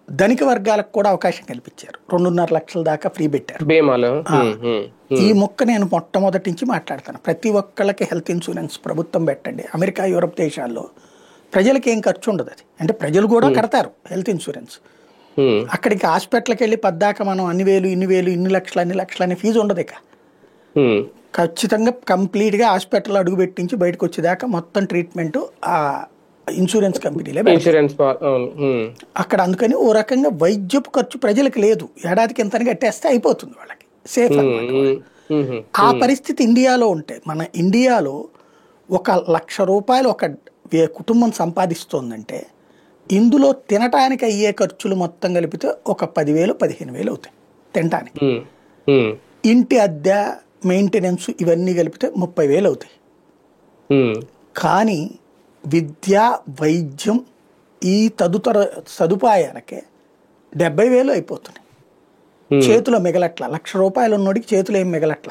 ధనిక వర్గాలకు కూడా అవకాశం కల్పించారు. 2.5 లక్షల దాకా ఫ్రీ పెట్టారు. ఈ మొక్క నేను మొట్టమొదటి నుంచి మాట్లాడతాను. ప్రతి ఒక్కళ్ళకి హెల్త్ ఇన్సూరెన్స్ ప్రభుత్వం పెట్టండి. అమెరికా, యూరప్ దేశాల్లో ప్రజలకి ఏం ఖర్చు ఉండదు. అది అంటే ప్రజలు కూడా కడతారు హెల్త్ ఇన్సూరెన్స్. అక్కడికి హాస్పిటల్కి వెళ్ళి పద్దాక మనం ఇన్ని లక్షలు అనే ఫీజు ఉండదు. ఇక ఖచ్చితంగా కంప్లీట్గా హాస్పిటల్ అడుగు పెట్టించి బయటకు వచ్చేదాకా మొత్తం ట్రీట్మెంట్ ఆ ఇన్సూరెన్స్ కంపెనీలే. అక్కడ అందుకని ఓ రకంగా వైద్యపు ఖర్చు ప్రజలకు లేదు. ఏడాదికి ఎంతని కట్టేస్తే అయిపోతుంది, వాళ్ళకి సేఫ్ అన్నమాట. ఆ పరిస్థితి ఇండియాలో ఉంటే, మన ఇండియాలో 1,00,000 రూపాయలు ఒక కుటుంబం సంపాదిస్తోందంటే ఇందులో తినటానికి అయ్యే ఖర్చులు మొత్తం కలిపితే ఒక 10,000-15,000 అవుతాయి తినటానికి. ఇంటి అద్దె, మెయింటెనెన్స్ ఇవన్నీ కలిపితే 30,000 అవుతాయి. కానీ విద్య, వైద్యం ఈ తదితర సదుపాయాలకే 70,000 అయిపోతున్నాయి. చేతిలో మిగలట్ల. 1,00,000 రూపాయలు ఉన్నోడికి చేతిలో ఏం మిగలట్ల.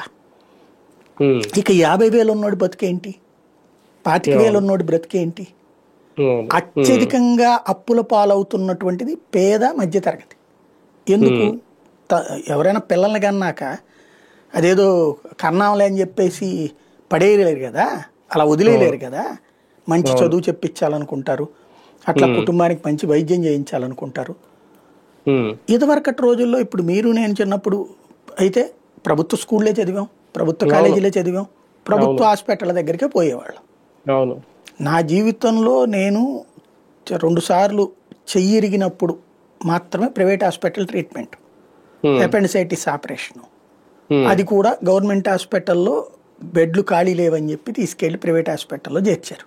ఇక 50,000 ఉన్నోడి బతికేంటి, 25,000 ఉన్నోడి బ్రతికేంటి? ఉమ్, అత్యధికంగా అప్పుల పాలవుతున్నటువంటిది పేద మధ్యతరగతి. ఎందుకు? ఎవరైనా పిల్లల్ని కన్నాక అదేదో కన్నాంలే అని చెప్పేసి పడేయలేరు కదా, అలా వదిలేయలేరు కదా. మంచి చదువు చెప్పించాలనుకుంటారు, అట్లా కుటుంబానికి మంచి వైద్యం చేయించాలనుకుంటారు. ఉమ్, ఇదివరకటి రోజుల్లో, ఇప్పుడు మీరు నేను చిన్నప్పుడు అయితే ప్రభుత్వ స్కూళ్ళే చదివాం, ప్రభుత్వ కాలేజీలే చదివాం, ప్రభుత్వ హాస్పిటల్ దగ్గరికే పోయేవాళ్ళం. అవును. నా జీవితంలో నేను 2 సార్లు చెయ్యి ఇరిగినప్పుడు మాత్రమే private hospital treatment, appendicitis operation. అది కూడా గవర్నమెంట్ హాస్పిటల్లో బెడ్లు ఖాళీ లేవని చెప్పి తీసుకెళ్లి ప్రైవేట్ హాస్పిటల్లో చేర్చారు.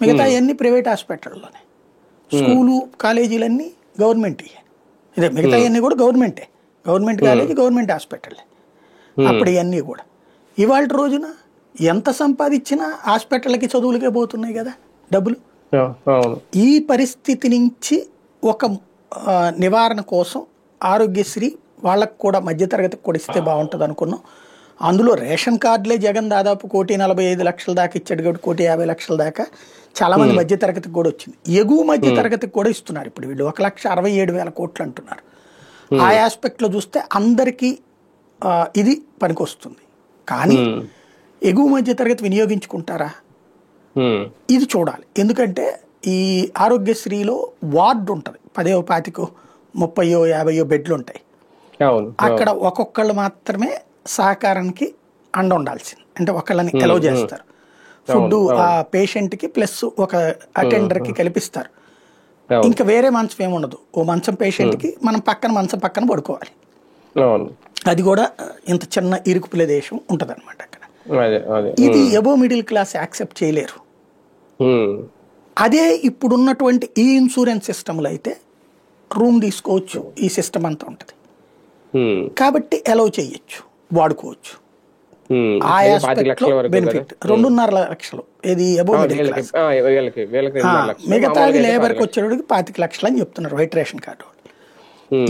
మిగతా అన్ని ప్రైవేట్ హాస్పిటల్లోనే. స్కూలు కాలేజీలన్నీ గవర్నమెంట్. ఇదే మిగతా అన్నీ కూడా గవర్నమెంటే, గవర్నమెంట్ కాలేజీ, గవర్నమెంట్ హాస్పిటల్లే అప్పుడు ఇవన్నీ కూడా. ఇవాళ రోజున ఎంత సంపాదించినా హాస్పిటల్కి చదువులకే పోతున్నాయి కదా డబ్బులు. ఈ పరిస్థితి నుంచి ఒక నివారణ కోసం ఆరోగ్యశ్రీ వాళ్ళకు కూడా మధ్యతరగతికి కూడా ఇస్తే బాగుంటుంది అనుకున్నాం. అందులో రేషన్ కార్డులే జగన్ దాదాపు 1,45,00,000 దాకా ఇచ్చాడు కాబట్టి 1,50,00,000 దాకా చాలామంది మధ్యతరగతికి కూడా వచ్చింది. ఎగువ మధ్యతరగతికి కూడా ఇస్తున్నారు ఇప్పుడు వీళ్ళు. 1,67,000 కోట్లు అంటున్నారు. ఆ ఆస్పెక్ట్లో చూస్తే అందరికీ ఇది పనికొస్తుంది. కానీ ఎగువ మధ్యతరగతి వినియోగించుకుంటారా, ఇది చూడాలి. ఎందుకంటే ఈ ఆరోగ్యశ్రీలో వార్డు ఉంటుంది, 10, 25, 30, 50 బెడ్లు ఉంటాయి. అక్కడ ఒక్కొక్కళ్ళు మాత్రమే సహకారానికి అండ ఉండాల్సింది. అంటే ఒకళ్ళని ఎలవ్ చేస్తారు, ఫుడ్ ఆ పేషెంట్కి ప్లస్ ఒక అటెండర్కి కల్పిస్తారు. ఇంకా వేరే మంచం ఏమి ఉండదు. ఓ మంచం పేషెంట్కి, మనం మంచం పక్కన పడుకోవాలి. అది కూడా ఇంత చిన్న ఇరుకు ప్రదేశం ఉంటుంది అనమాట అక్కడ. ఇది ఎబో మిడిల్ క్లాస్ యాక్సెప్ట్ చేయలేరు. అదే ఇప్పుడున్నటువంటి ఈ ఇన్సూరెన్స్ సిస్టమ్లో అయితే రూమ్ తీసుకోవచ్చు, ఈ సిస్టమ్ అంతా ఉంటుంది కాబట్టి ఎలవ్ చేయొచ్చు, వాడుకోవచ్చు. ఆ ఆస్పెక్ట్ లో బెనిఫిట్ 2.5 లక్షలు ఇది ఎబో మిడిల్ క్లాస్. మిగతాది లేబర్కి వచ్చేటికి 25 లక్షలు అని చెప్తున్నారు వైట్ రేషన్ కార్డు.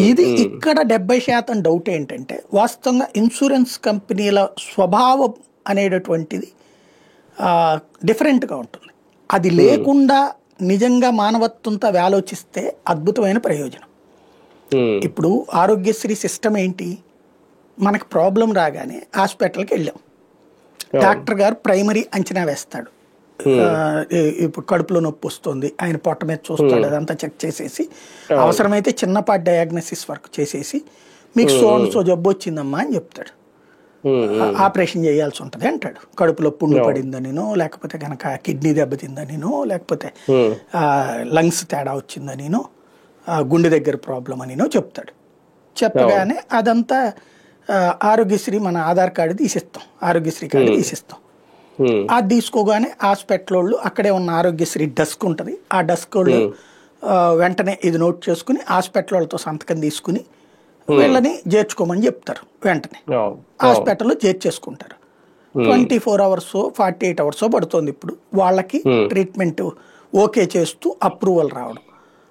ఇది ఇక్కడ 70% డౌట్ ఏంటంటే, వాస్తవంగా ఇన్సూరెన్స్ కంపెనీల స్వభావం అనేటటువంటిది డిఫరెంట్గా ఉంటుంది. అది లేకుండా నిజంగా మానవత్వంతో ఆలోచిస్తే అద్భుతమైన ప్రయోజనం. ఇప్పుడు ఆరోగ్యశ్రీ సిస్టమ్ ఏంటి, మనకు ప్రాబ్లం రాగానే హాస్పిటల్కి వెళ్ళాం, డాక్టర్ గారు ప్రైమరీ అంచనా వేస్తాడు. ఇప్పుడు కడుపులో నొప్పి వస్తుంది, ఆయన పొట్ట మీద చూస్తాడు, అదంతా చెక్ చేసేసి అవసరమైతే చిన్నపాటి డయాగ్నోసిస్ వర్క్ చేసేసి మీకు సో జబ్బు వచ్చిందమ్మా అని చెప్తాడు. ఆపరేషన్ చేయాల్సి ఉంటుంది అంటాడు. కడుపులో పుండు పడిందనినో, లేకపోతే కనుక కిడ్నీ దెబ్బతిందనినో, లేకపోతే లంగ్స్ తేడా వచ్చిందనినో, గుండె దగ్గర ప్రాబ్లం అనినో చెప్తాడు. చెప్పగానే అదంతా ఆరోగ్యశ్రీ మన ఆధార్ కార్డు తీసిస్తాం, ఆరోగ్యశ్రీ కార్డు తీసిస్తాం. అది తీసుకోగానే హాస్పిటల్ వాళ్ళు అక్కడే ఉన్న ఆరోగ్యశ్రీ డెస్క్ ఉంటుంది, ఆ డెస్క్ వాళ్ళు వెంటనే ఇది నోట్ చేసుకుని హాస్పిటల్ వాళ్ళతో సంతకం తీసుకుని వీళ్ళని చేర్చుకోమని చెప్తారు. వెంటనే హాస్పిటల్లో చేర్చేసుకుంటారు. 24 hours 48 hours పడుతుంది. ఇప్పుడు వాళ్ళకి ట్రీట్మెంట్ ఓకే చేస్తూ అప్రూవల్ రావడం,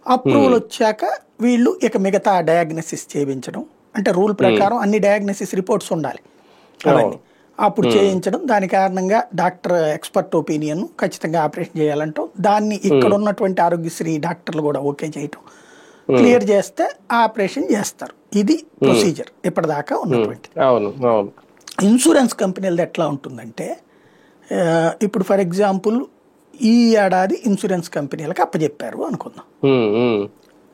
అప్రూవల్ వచ్చాక వీళ్ళు ఇక మిగతా డయాగ్నోసిస్ చేయించడం. అంటే రూల్ ప్రకారం అన్ని డయాగ్నోసిస్ రిపోర్ట్స్ ఉండాలి అవన్నీ, అప్పుడు చేయించడం. దాని కారణంగా డాక్టర్ ఎక్స్పర్ట్ ఒపీనియన్ ఖచ్చితంగా ఆపరేషన్ చేయాలంటాం. దాన్ని ఇక్కడ ఉన్నటువంటి ఆరోగ్యశ్రీ డాక్టర్లు కూడా ఓకే చేయటం, క్లియర్ చేస్తే ఆపరేషన్ చేస్తారు. ఇది ప్రొసీజర్ ఇప్పటిదాకా ఉన్నటువంటి. ఇన్సూరెన్స్ కంపెనీలది ఎట్లా ఉంటుందంటే, ఇప్పుడు ఫర్ ఎగ్జాంపుల్ ఈ ఏడాది ఇన్సూరెన్స్ కంపెనీలకు అప్పచెప్పారు అనుకుందాం.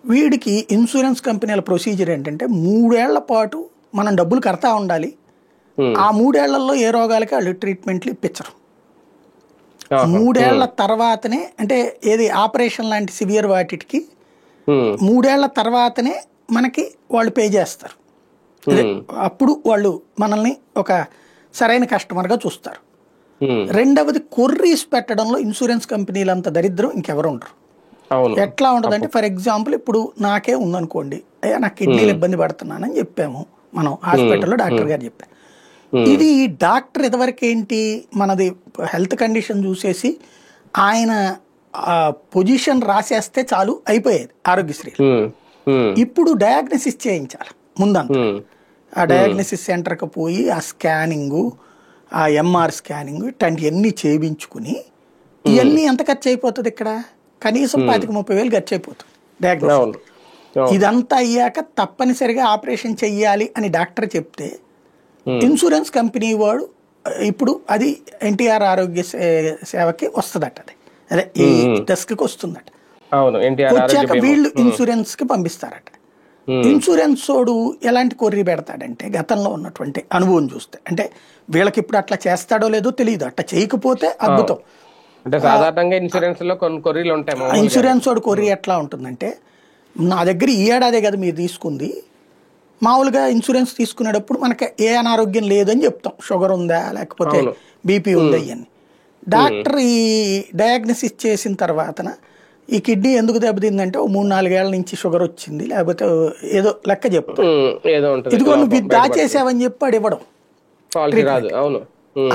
వీడికి ఇన్సూరెన్స్ కంపెనీల ప్రొసీజర్ ఏంటంటే 3 ఏళ్ల పాటు మనం డబ్బులు కడతా ఉండాలి. ఆ 3 ఏళ్లలో ఏ రోగాలకి వాళ్ళు ట్రీట్మెంట్లు ఇప్పించరు. 3 ఏళ్ల తర్వాతనే, అంటే ఏది ఆపరేషన్ లాంటి సివియర్ వాటికి 3 ఏళ్ల తర్వాతనే మనకి వాళ్ళు పే చేస్తారు. అప్పుడు వాళ్ళు మనల్ని ఒక సరైన కస్టమర్గా చూస్తారు. రెండవది, కొర్రీస్ పెట్టడంలో ఇన్సూరెన్స్ కంపెనీలు అంత దరిద్రం ఇంకెవరు ఉండరు. ఎట్లా ఉంటుందంటే, ఫర్ ఎగ్జాంపుల్ ఇప్పుడు నాకే ఉందనుకోండి, అయ్యా నాకు కిడ్నీలు ఇబ్బంది పడుతున్నానని చెప్పాము మనం హాస్పిటల్లో, డాక్టర్ గారు చెప్పారు. ఇది డాక్టర్ ఇదివరకు ఏంటి, మనది హెల్త్ కండిషన్ చూసేసి ఆయన పొజిషన్ రాసేస్తే చాలు, అయిపోయేది ఆరోగ్యశ్రీ. ఇప్పుడు డయాగ్నోసిస్ చేయించాలి ముందంతా. ఆ డయాగ్నోసిస్ సెంటర్కి పోయి ఆ స్కానింగు, ఆ ఎంఆర్ స్కానింగ్ ఇట్లాంటివన్నీ చేయించుకుని, ఇవన్నీ ఎంత ఖర్చు అయిపోతుంది ఇక్కడ, కనీసం 25,000-30,000 ఖర్చు అయిపోతుంది డయాగ్నోసిస్. అవును అవును ఇదంతా అయ్యాక తప్పనిసరిగా ఆపరేషన్ చెయ్యాలి అని డాక్టర్ చెప్తే ఇన్సూరెన్స్ కంపెనీ వాడు ఇప్పుడు అది ఎన్టీఆర్ ఆరోగ్య సేవకి వస్తుందట, అదే ఈ డెస్క్కి వస్తుందట. అవును, ఎన్టీఆర్ వచ్చాక వీళ్ళు ఇన్సూరెన్స్ కి పంపిస్తారట. ఇన్సూరెన్స్ వాడు ఎలాంటి కొర్రీ పెడతాడంటే గతంలో ఉన్నటువంటి అనుభవం చూస్తే, అంటే వీళ్ళకి ఇప్పుడు అట్లా చేస్తాడో లేదో తెలియదు, అట్లా చేయకపోతే అద్భుతం. అంటే సాధారణంగా ఇన్సూరెన్స్ లో కొన్ని కొర్రీలు ఉంటాయి. ఇన్సూరెన్స్ వాడు కొర్రీ ఎట్లా ఉంటుందంటే, నా దగ్గర ఈ ఏడాదే కదా మీరు తీసుకుంది, మామూలుగా ఇన్సూరెన్స్ తీసుకునేటప్పుడు మనకి ఏ అనారోగ్యం లేదని చెప్తాం, షుగర్ ఉందా లేకపోతే బీపీ ఉందా అని. డాక్టర్ ఈ డయాగ్నోసిస్ చేసిన తర్వాతన ఈ కిడ్నీ ఎందుకు దెబ్బతిందంటే 3-4 ఏళ్ల నుంచి షుగర్ వచ్చింది లేకపోతే ఏదో లెక్క చెప్తాం, ఇదిగో నువ్వు ఇది దాచేసావని చెప్పాడు ఇవ్వడం.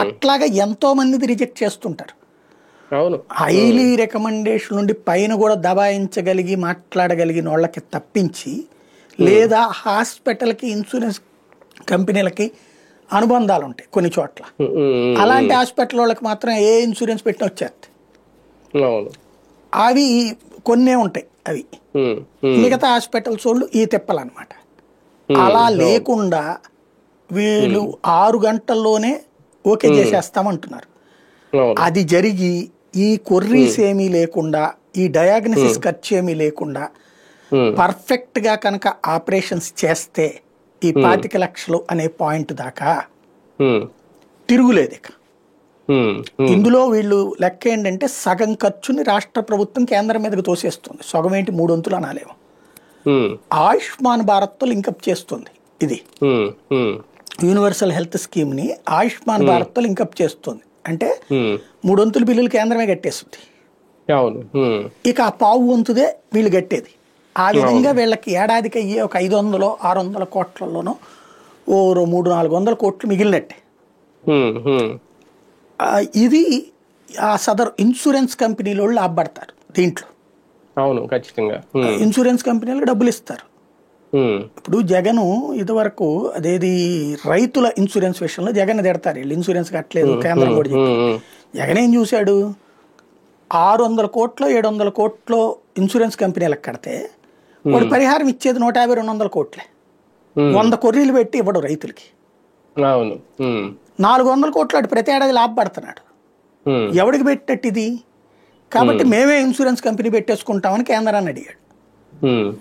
అట్లాగా ఎంతో మంది రిజెక్ట్ చేస్తుంటారు. హైలీ రికమెండేషన్ నుండి పైన కూడా దబాయించగలిగి మాట్లాడగలిగిన వాళ్ళకి తప్పించి, లేదా హాస్పిటల్కి ఇన్సూరెన్స్ కంపెనీలకి అనుబంధాలు ఉంటాయి కొన్ని చోట్ల, అలాంటి హాస్పిటల్ వాళ్ళకి మాత్రం ఏ ఇన్సూరెన్స్ పెట్టినా వచ్చేస్తాయి. అవి కొన్నే ఉంటాయి, అవి మిగతా హాస్పిటల్స్ వాళ్ళు ఈ తిప్పలన్నమాట. అలా లేకుండా వీళ్ళు 6 గంటల్లోనే ఓకే చేసేస్తామంటున్నారు. అది జరిగి ఈ కొర్రీస్ ఏమీ లేకుండా, ఈ డయాగ్నోసిస్ ఖర్చు ఏమీ లేకుండా పర్ఫెక్ట్ గా కనుక ఆపరేషన్స్ చేస్తే ఈ 25 లక్షలు అనే పాయింట్ దాకా తిరుగులేదు. ఇక ఇందులో వీళ్ళు లెక్క ఏంటంటే సగం ఖర్చుని రాష్ట్ర ప్రభుత్వం కేంద్రం మీదకి తోసేస్తుంది, సగం ఏంటి 3 వంతులు అనాలేమో. ఆయుష్మాన్ భారత్ తో లింకప్ చేస్తుంది ఇది, యూనివర్సల్ హెల్త్ స్కీమ్ ని ఆయుష్మాన్ భారత్ తో లింకప్ చేస్తుంది. అంటే 3 వంతుల బిల్లులు కేంద్రమే కట్టేస్తుంది, ఇక ఆ 1/4 వంతుదే వీళ్ళు కట్టేది. ఆ విధంగా వీళ్ళకి ఏడాదికి అయ్యే ఒక 500-600 కోట్లలోనో ఓ 300-400 కోట్లు మిగిలినట్టే. ఇది ఆ సదరు ఇన్సూరెన్స్ కంపెనీల వాళ్ళు లాభపడతారు దీంట్లో. అవును, ఖచ్చితంగా ఇన్సూరెన్స్ కంపెనీలకు డబ్బులు ఇస్తారు. ఇప్పుడు జగన్ ఇదివరకు అదేది రైతుల ఇన్సూరెన్స్ విషయంలో జగన్ తిడతారు, వీళ్ళు ఇన్సూరెన్స్ కట్టలేదు కేంద్రం కూడా చెప్పి. జగన్ ఏం చూశాడు, 600 కోట్లు 700 కోట్లు ఇన్సూరెన్స్ కంపెనీలకు కడితే వాడు పరిహారం ఇచ్చేది 150-200 కోట్లే. 100 కొర్రీలు పెట్టి ఇవ్వడు రైతులకి. 400 కోట్లు అటు ప్రతి ఏడాది లాభపడుతున్నాడు. ఎవడికి పెట్టేట్టు ఇది? కాబట్టి మేమే ఇన్సూరెన్స్ కంపెనీ పెట్టేసుకుంటామని కేంద్రాన్ని అడిగాడు.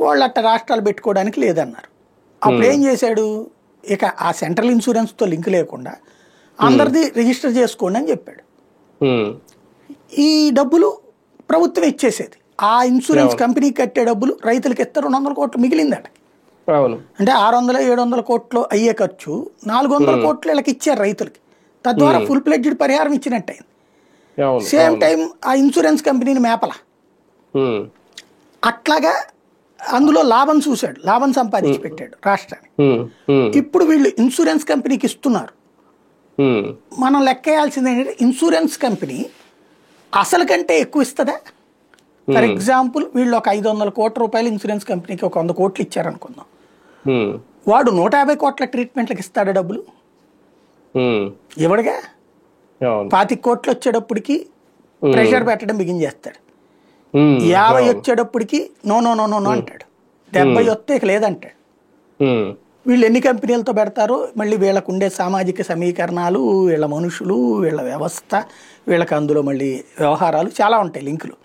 వాళ్ళు అట్ట రాష్ట్రాలు పెట్టుకోవడానికి లేదన్నారు. అప్పుడు ఏం చేశాడు, ఇక ఆ సెంట్రల్ ఇన్సూరెన్స్తో లింక్ లేకుండా అందరిది రిజిస్టర్ చేసుకోండి అని చెప్పాడు. ఈ డబ్బులు ప్రభుత్వం ఇచ్చేసేది, ఆ ఇన్సూరెన్స్ కంపెనీకి కట్టే డబ్బులు రైతులకి ఇస్తే 200 కోట్లు మిగిలిందట. అంటే 600-700 కోట్లు అయ్యే ఖర్చు 400 కోట్లు వీళ్ళకి ఇచ్చారు రైతులకి, తద్వారా ఫుల్ ప్లెడ్జ్డ్ పరిహారం ఇచ్చినట్టయింది. సేమ్ టైం ఆ ఇన్సూరెన్స్ కంపెనీని మేపల. అట్లాగా అందులో లాభం చూశాడు, లాభం సంపాదించి పెట్టాడు రాష్ట్రాన్ని. ఇప్పుడు వీళ్ళు ఇన్సూరెన్స్ కంపెనీకి ఇస్తున్నారు. మనం లెక్కేయాల్సింది ఏంటంటే, ఇన్సూరెన్స్ కంపెనీ అసలు కంటే ఎక్కువ ఇస్తుందా? ఫర్ ఎగ్జాంపుల్ వీళ్ళు ఒక 500 కోట్ల రూపాయలు ఇన్సూరెన్స్ కంపెనీకి ఒక 100 కోట్లు ఇచ్చారనుకుందాం, వాడు 150 కోట్ల ట్రీట్మెంట్లకు ఇస్తాడు డబ్బులు? ఇవ్వడుగా. 25 కోట్లు వచ్చేటప్పటికి ప్రెషర్ పెట్టడం బిగించేస్తాడు, 50 వచ్చేటప్పటికి no no no no no అంటాడు, 70 వస్తే ఇక లేదంటాడు. వీళ్ళు ఎన్ని కంపెనీలతో పెడతారో, మళ్ళీ వీళ్ళకు ఉండే సామాజిక సమీకరణాలు, వీళ్ళ మనుషులు, వీళ్ళ వ్యవస్థ, వీళ్ళకి అందులో మళ్ళీ వ్యవహారాలు చాలా ఉంటాయి, లింకులు.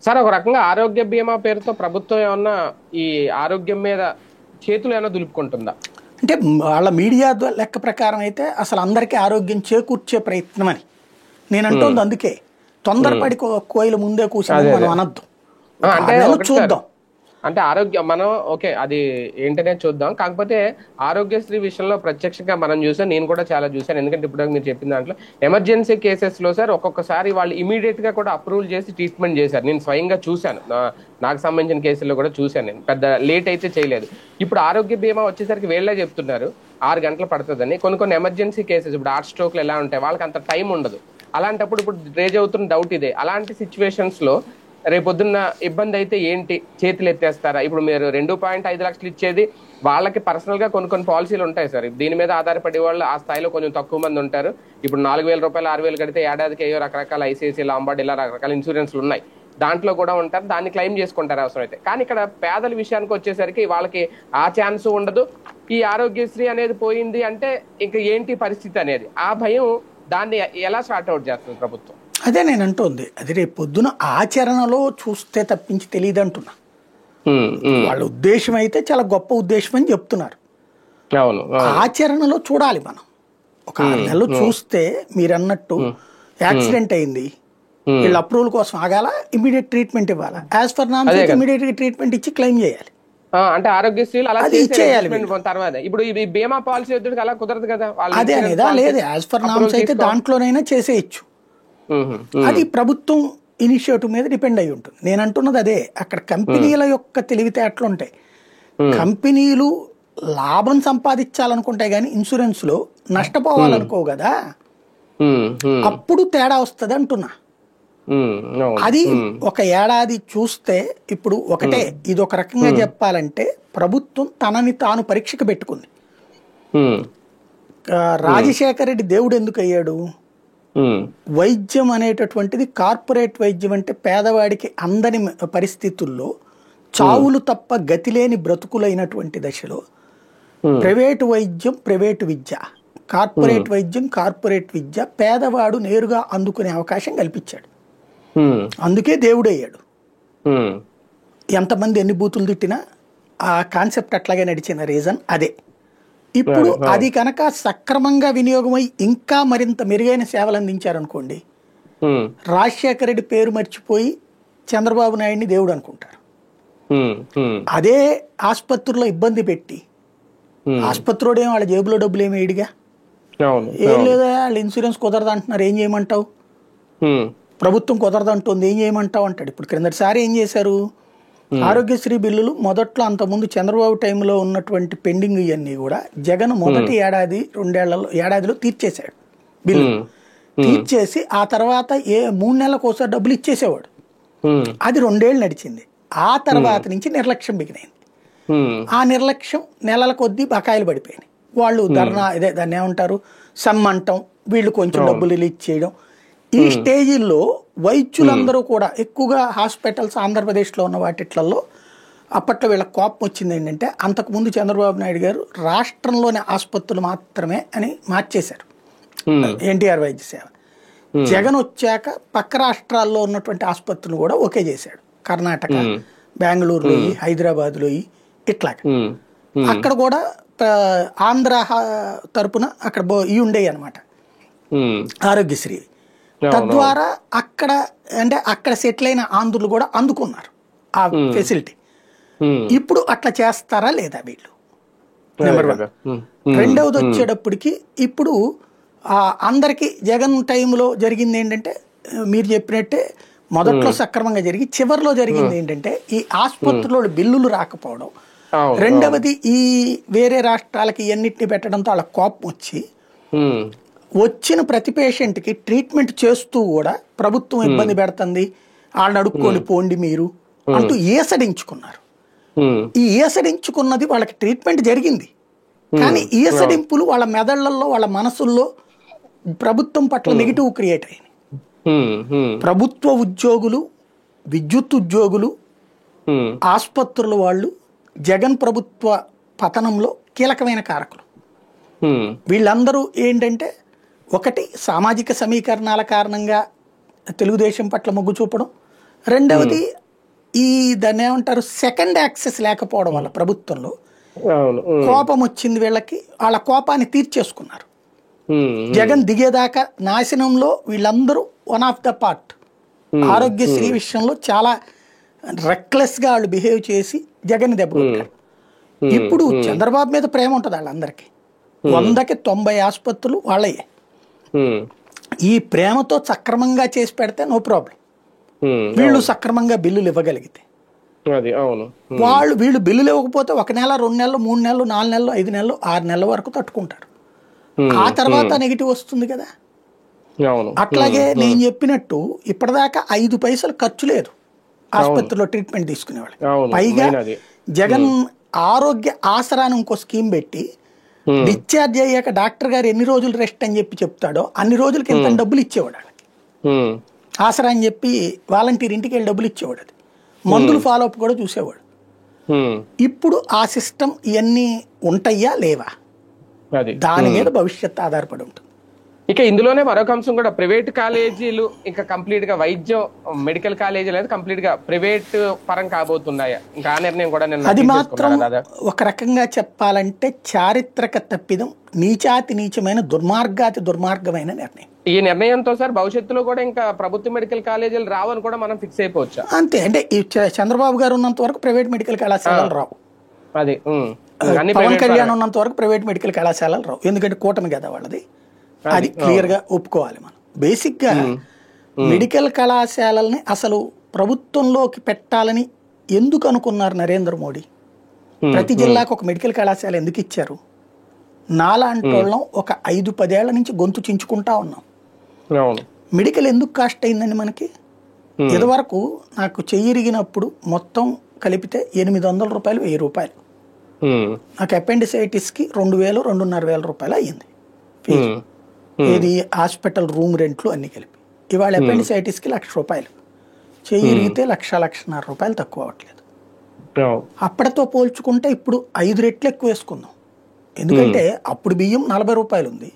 సార్, ఒక రకంగా ఆరోగ్య బీమా పేరుతో ప్రభుత్వం ఏమన్నా ఈ ఆరోగ్యం మీద చేతులు ఏమైనా దులుపుకుంటుందా? అంటే వాళ్ళ మీడియా లెక్క ప్రకారం అయితే అసలు అందరికీ ఆరోగ్యం చేకూర్చే ప్రయత్నం అని నేను అంటుంది. అందుకే తొందరపడి కోయిల ముందే కూర్చొని మనం అనొద్దు, చూద్దాం. అంటే ఆరోగ్యం మనం ఓకే అది ఏంటనే చూద్దాం. కాకపోతే ఆరోగ్యశ్రీ విషయంలో ప్రత్యక్షంగా మనం చూసాం, నేను కూడా చాలా చూశాను. ఎందుకంటే ఇప్పుడు మీరు చెప్పిన దాంట్లో ఎమర్జెన్సీ కేసెస్ లో సార్ ఒక్కొక్కసారి వాళ్ళు ఇమీడియట్ గా కూడా అప్రూవల్ చేసి ట్రీట్మెంట్ చేశారు. నేను స్వయంగా చూశాను, నాకు సంబంధించిన కేసుల్లో కూడా చూశాను. నేను పెద్ద లేట్ అయితే చేయలేదు. ఇప్పుడు ఆరోగ్య బీమా వచ్చేసరికి వీళ్ళే చెప్తున్నారు 6 గంటలు పడుతుందని. కొన్ని ఎమర్జెన్సీ కేసెస్, ఇప్పుడు హార్ట్ స్ట్రోక్లు ఎలా ఉంటాయి, వాళ్ళకి అంత టైం ఉండదు. అలాంటప్పుడు ఇప్పుడు రేజ్ అవుతున్న డౌట్ ఇదే, అలాంటి సిచ్యువేషన్స్ లో రేపొద్దున్న ఇబ్బంది అయితే ఏంటి, చేతులు ఎత్తేస్తారా? ఇప్పుడు మీరు 2.5 లక్షలు ఇచ్చేది వాళ్ళకి పర్సనల్ గా కొన్ని పాలసీలు ఉంటాయి సార్, దీని మీద ఆధారపడే వాళ్ళు ఆ స్థాయిలో కొంచెం తక్కువ మంది ఉంటారు. ఇప్పుడు 4,000 రూపాయలు 6,000 కడితే ఏడాదికి అయ్యో రకరకాల ఐసీఐసీ, లాంబార్డ్ ఇలా రకరకాల ఇన్సూరెన్స్లు ఉన్నాయి. దాంట్లో కూడా ఉంటారు, దాన్ని క్లెయిమ్ చేసుకుంటారు అవసరమైతే. కానీ ఇక్కడ పేదల విషయానికి వచ్చేసరికి వాళ్ళకి ఆ ఛాన్స్ ఉండదు. ఈ ఆరోగ్యశ్రీ అనేది పోయింది అంటే ఇంక ఏంటి పరిస్థితి అనేది ఆ భయం, దాన్ని ఎలా సార్ట్ అవుట్ చేస్తుంది ప్రభుత్వం? అదే నేను అంటుంది, అది రేపు పొద్దున ఆచరణలో చూస్తే తప్పించి తెలియదు అంటున్నా. వాళ్ళ ఉద్దేశం అయితే చాలా గొప్ప ఉద్దేశం అని చెప్తున్నారు. అవును, ఆచరణలో చూడాలి మనం. ఒక 6 నెలలు చూస్తే మీరు అన్నట్టు యాక్సిడెంట్ అయింది, వీళ్ళ అప్రూవల్ కోసం ఆగాల, ఇమీడియట్ ట్రీట్మెంట్ ఇవ్వాలా, యాజ్ పర్ నామ్స్ ఇమీడియట్ గా ట్రీట్మెంట్ ఇచ్చి క్లెయిమ్ చేయాలి. అంటే ఆరోగ్యశ్రీలు అలా ఇచ్చేయాలి తర్వాత. ఇప్పుడు ఈ బీమా పాలసీ వద్దుడికి అలా కుదరదు కదా. అదే అనేదా లేదు, యాజ్ పర్ నామ్స్ అయితే దాంట్లోనైనా చేసేయచ్చు. అది ప్రభుత్వం ఇనిషియేటివ్ మీద డిపెండ్ అయి ఉంటుంది. నేను అంటున్నది అదే, అక్కడ కంపెనీల యొక్క తెలివితేటలు ఉంటాయి. కంపెనీలు లాభం సంపాదించాలనుకుంటాయి కానీ ఇన్సూరెన్స్ లో నష్టపోవాలనుకో కదా, అప్పుడు తేడా వస్తుంది అంటున్నా. అది ఒక ఏడాది చూస్తే ఇప్పుడు ఒకటే, ఇది ఒక రకంగా చెప్పాలంటే ప్రభుత్వం తనని తాను పరీక్షకు పెట్టుకుంది. రాజశేఖర రెడ్డి దేవుడు ఎందుకు అయ్యాడు? వైద్యం అనేటటువంటిది కార్పొరేట్ వైద్యం అంటే పేదవాడికి అందని పరిస్థితుల్లో చావులు తప్ప గతిలేని బ్రతుకులైనటువంటి దశలో ప్రైవేటు వైద్యం ప్రైవేటు విద్య, కార్పొరేట్ వైద్యం కార్పొరేట్ విద్య పేదవాడు నేరుగా అందుకునే అవకాశం కల్పించాడు. అందుకే దేవుడు అయ్యాడు. ఎంతమంది ఎన్ని బూతులు తిట్టినా ఆ కాన్సెప్ట్ అట్లాగే నడిచిన రీజన్ అదే. ఇప్పుడు అది కనుక సక్రమంగా వినియోగమై ఇంకా మరింత మెరుగైన సేవలు అందించారనుకోండి, రాజశేఖర రెడ్డి పేరు మర్చిపోయి చంద్రబాబు నాయుడిని దేవుడు అనుకుంటారు. అదే ఆసుపత్రిలో ఇబ్బంది పెట్టి, ఆసుపత్రిలో వాళ్ళ జేబులో డబ్బులు ఏమి వేడిగా ఏం లేదా, వాళ్ళు ఇన్సూరెన్స్ కుదరదు అంటున్నారు, ఏం చేయమంటావు? ప్రభుత్వం కుదరదు అంటుంది, ఏం చేయమంటావు అంటాడు. ఇప్పుడు క్రిందటిసారి ఏం చేశారు, ఆరోగ్యశ్రీ బిల్లులు మొదట్లో అంతకుముందు చంద్రబాబు టైంలో ఉన్నటువంటి పెండింగ్ ఇవన్నీ కూడా జగన్ మొదటి ఏడాదిలో తీర్చేశాడు. బిల్లు తీర్చేసి ఆ తర్వాత 3 నెలలకు ఒకసారి డబ్బులు ఇచ్చేసేవాడు. అది 2 ఏళ్ళు నడిచింది. ఆ తర్వాత నుంచి నిర్లక్ష్యం బిగినైంది. ఆ నిర్లక్ష్యం నెలల కొద్దీ బకాయిలు పడిపోయినాయి. వాళ్ళు ధర్నా, ఇదే దాన్ని ఏమంటారు, సమ్మంటం, వీళ్ళు కొంచెం డబ్బులు రిలీజ్ చేయడం. ఈ స్టేజీల్లో వైద్యులందరూ కూడా ఎక్కువగా హాస్పిటల్స్ ఆంధ్రప్రదేశ్లో ఉన్న వాటిట్లలో అప్పట్లో వీళ్ళకి కోపం వచ్చింది ఏంటంటే, అంతకుముందు చంద్రబాబు నాయుడు గారు రాష్ట్రంలోని ఆసుపత్రులు మాత్రమే అని మార్చేశారు ఎన్టీఆర్ వైద్య సేవ. జగన్ వచ్చాక పక్క రాష్ట్రాల్లో ఉన్నటువంటి ఆసుపత్రులు కూడా ఓకే చేశాడు. కర్ణాటక, బెంగళూరులో, హైదరాబాద్లో ఇట్లాగా. అక్కడ కూడా ఆంధ్ర తరపున అక్కడ ఇవి ఉండేవి అనమాట ఆరోగ్యశ్రీ. తద్వారా అక్కడ అంటే అక్కడ సెటిల్ అయిన ఆంధ్రులు కూడా అందుకున్నారు ఆ ఫెసిలిటీ. ఇప్పుడు అట్లా చేస్తారా లేదా వీళ్ళు? నెంబర్ 1. రెండవది వచ్చేటప్పటికి ఇప్పుడు అందరికి జగన్ టైంలో జరిగింది ఏంటంటే, మీరు చెప్పినట్టే మొదట్లో సక్రమంగా జరిగి చివరిలో జరిగింది ఏంటంటే, ఈ ఆసుపత్రిలో బిల్లులు రాకపోవడం, రెండవది ఈ వేరే రాష్ట్రాలకి ఇవన్నిటిని పెట్టడంతో వాళ్ళ కోపం వచ్చి వచ్చిన ప్రతి పేషెంట్కి ట్రీట్మెంట్ చేస్తూ కూడా ప్రభుత్వం ఇబ్బంది పెడుతుంది, వాళ్ళని అడుక్కొని పోండి మీరు అంటూ ఈసడించుకున్నారు. ఈ ఈసడించుకున్నది వాళ్ళకి ట్రీట్మెంట్ జరిగింది, కానీ ఈసడింపులు వాళ్ళ మెదళ్లలో వాళ్ళ మనసుల్లో ప్రభుత్వం పట్ల నెగిటివ్ క్రియేట్ అయింది. ప్రభుత్వ ఉద్యోగులు, విద్యుత్ ఉద్యోగులు, ఆసుపత్రుల వాళ్ళు జగన్ ప్రభుత్వ పతనంలో కీలకమైన కారకులు. వీళ్ళందరూ ఏంటంటే, ఒకటి సామాజిక సమీకరణాల కారణంగా తెలుగుదేశం పట్ల మొగ్గు చూపడం, రెండవది ఈ దాన్ని ఏమంటారు సెకండ్ యాక్సెస్ లేకపోవడం వల్ల ప్రభుత్వంలో కోపం వచ్చింది వీళ్ళకి. వాళ్ళ కోపాన్ని తీర్చేసుకున్నారు. జగన్ దిగేదాకా నాశనంలో వీళ్ళందరూ one of the part. Aarogyasri విషయంలో చాలా రెక్లెస్ గా వాళ్ళు బిహేవ్ చేసి జగన్ దెబ్బకొట్టారు. ఇప్పుడు చంద్రబాబు మీద ప్రేమ ఉంటుంది వాళ్ళందరికీ. 100కి 90 ఆసుపత్రులు వాళ్ళయ్యాయి. ఈ ప్రేమతో సక్రమంగా చేసి పెడితే నో ప్రాబ్లం. వీళ్ళు సక్రమంగా బిల్లులు ఇవ్వగలిగితే, వీళ్ళు బిల్లులు ఇవ్వకపోతే 1 నెల 2 నెలలు 3 నెలలు 4 నెలలు 5 నెలలు 6 నెలల వరకు తట్టుకుంటారు. ఆ తర్వాత నెగిటివ్ వస్తుంది కదా. అట్లాగే నేను చెప్పినట్టు ఇప్పటిదాకా 5 పైసలు ఖర్చు లేదు ఆసుపత్రిలో ట్రీట్మెంట్ తీసుకునేవాళ్ళు. పైగా జగన్ ఆరోగ్య ఆసరాన్ని ఇంకో స్కీమ్ పెట్టి డిశ్చార్జ్ అయ్యాక డాక్టర్ గారు ఎన్ని రోజులు రెస్ట్ అని చెప్పి చెప్తాడో అన్ని రోజులకి ఎంత డబ్బులు ఇచ్చేవాడు. ఆసరా అని చెప్పి వాలంటీర్ ఇంటికి వెళ్ళి డబ్బులు ఇచ్చేవాడు. అది మందులు ఫాలో అప్ కూడా చూసేవాడు. ఇప్పుడు ఆ సిస్టమ్ ఇవన్నీ ఉంటాయా లేవా, దాని మీద భవిష్యత్తు ఆధారపడి ఉంటుంది. ఇక ఇందులోనే మరొక అంశం కూడా, ప్రైవేట్ కాలేజీలు ఇంకా కంప్లీట్ గా వైద్యం మెడికల్ కాలేజీలు అనేది కంప్లీట్ గా ప్రైవేట్ పరం కాబోతున్నాయా? ఇంకా ఆ నిర్ణయం కూడా అది మాత్రం ఒక రకంగా చెప్పాలంటే చారిత్రక తప్పిదం, నీచాతి నీచమైన దుర్మార్గాతి దుర్మార్గమైన నిర్ణయం. ఈ నిర్ణయంతో సార్ భవిష్యత్తులో కూడా ఇంకా ప్రభుత్వ మెడికల్ కాలేజీలు రావని కూడా మనం ఫిక్స్ అయిపోవచ్చు. అంతే, అంటే ఈ చంద్రబాబు గారు ఉన్నంత వరకు ప్రైవేట్ మెడికల్ కళాశాలలు రావు. అది పవన్ కళ్యాణ్ ఉన్నంత వరకు ప్రైవేట్ మెడికల్ కళాశాలలు రావు. ఎందుకంటే కూటమి కదా వాళ్ళది, అది క్లియర్ గా ఒప్పుకోవాలి మనం. బేసిక్ గా మెడికల్ కళాశాలల్ని అసలు ప్రభుత్వంలోకి పెట్టాలని ఎందుకు అనుకున్నారు నరేంద్ర మోడీ? ప్రతి జిల్లాకు ఒక మెడికల్ కళాశాల ఎందుకు ఇచ్చారు? నాలాంటి వాళ్ళం ఒక 5-10 ఏళ్ల నుంచి గొంతు చించుకుంటా ఉన్నాం. మెడికల్ ఎందుకు కాస్ట్ అయిందండి మనకి? ఇదివరకు నాకు చెయ్యిరిగినప్పుడు మొత్తం కలిపితే 800 రూపాయలు, 1000 రూపాయలు. నాకు అపెండిసైటిస్ కి 2000-2500 రూపాయలు అయ్యింది ఫీజు. ఇది హాస్పిటల్ రూమ్ రెంట్లు అన్ని కలిపి. ఇవాళ అపెండిసైటిస్ కి 1,00,000 రూపాయలు, చెయ్యిరిగితే 1,00,000-1,50,000 రూపాయలు తక్కువ అవ్వట్లేదు. అప్పటితో పోల్చుకుంటే ఇప్పుడు 5 రెట్లు ఎక్కువ వేసుకుందాం. ఎందుకంటే అప్పుడు బియ్యం 40 రూపాయలు ఉంది,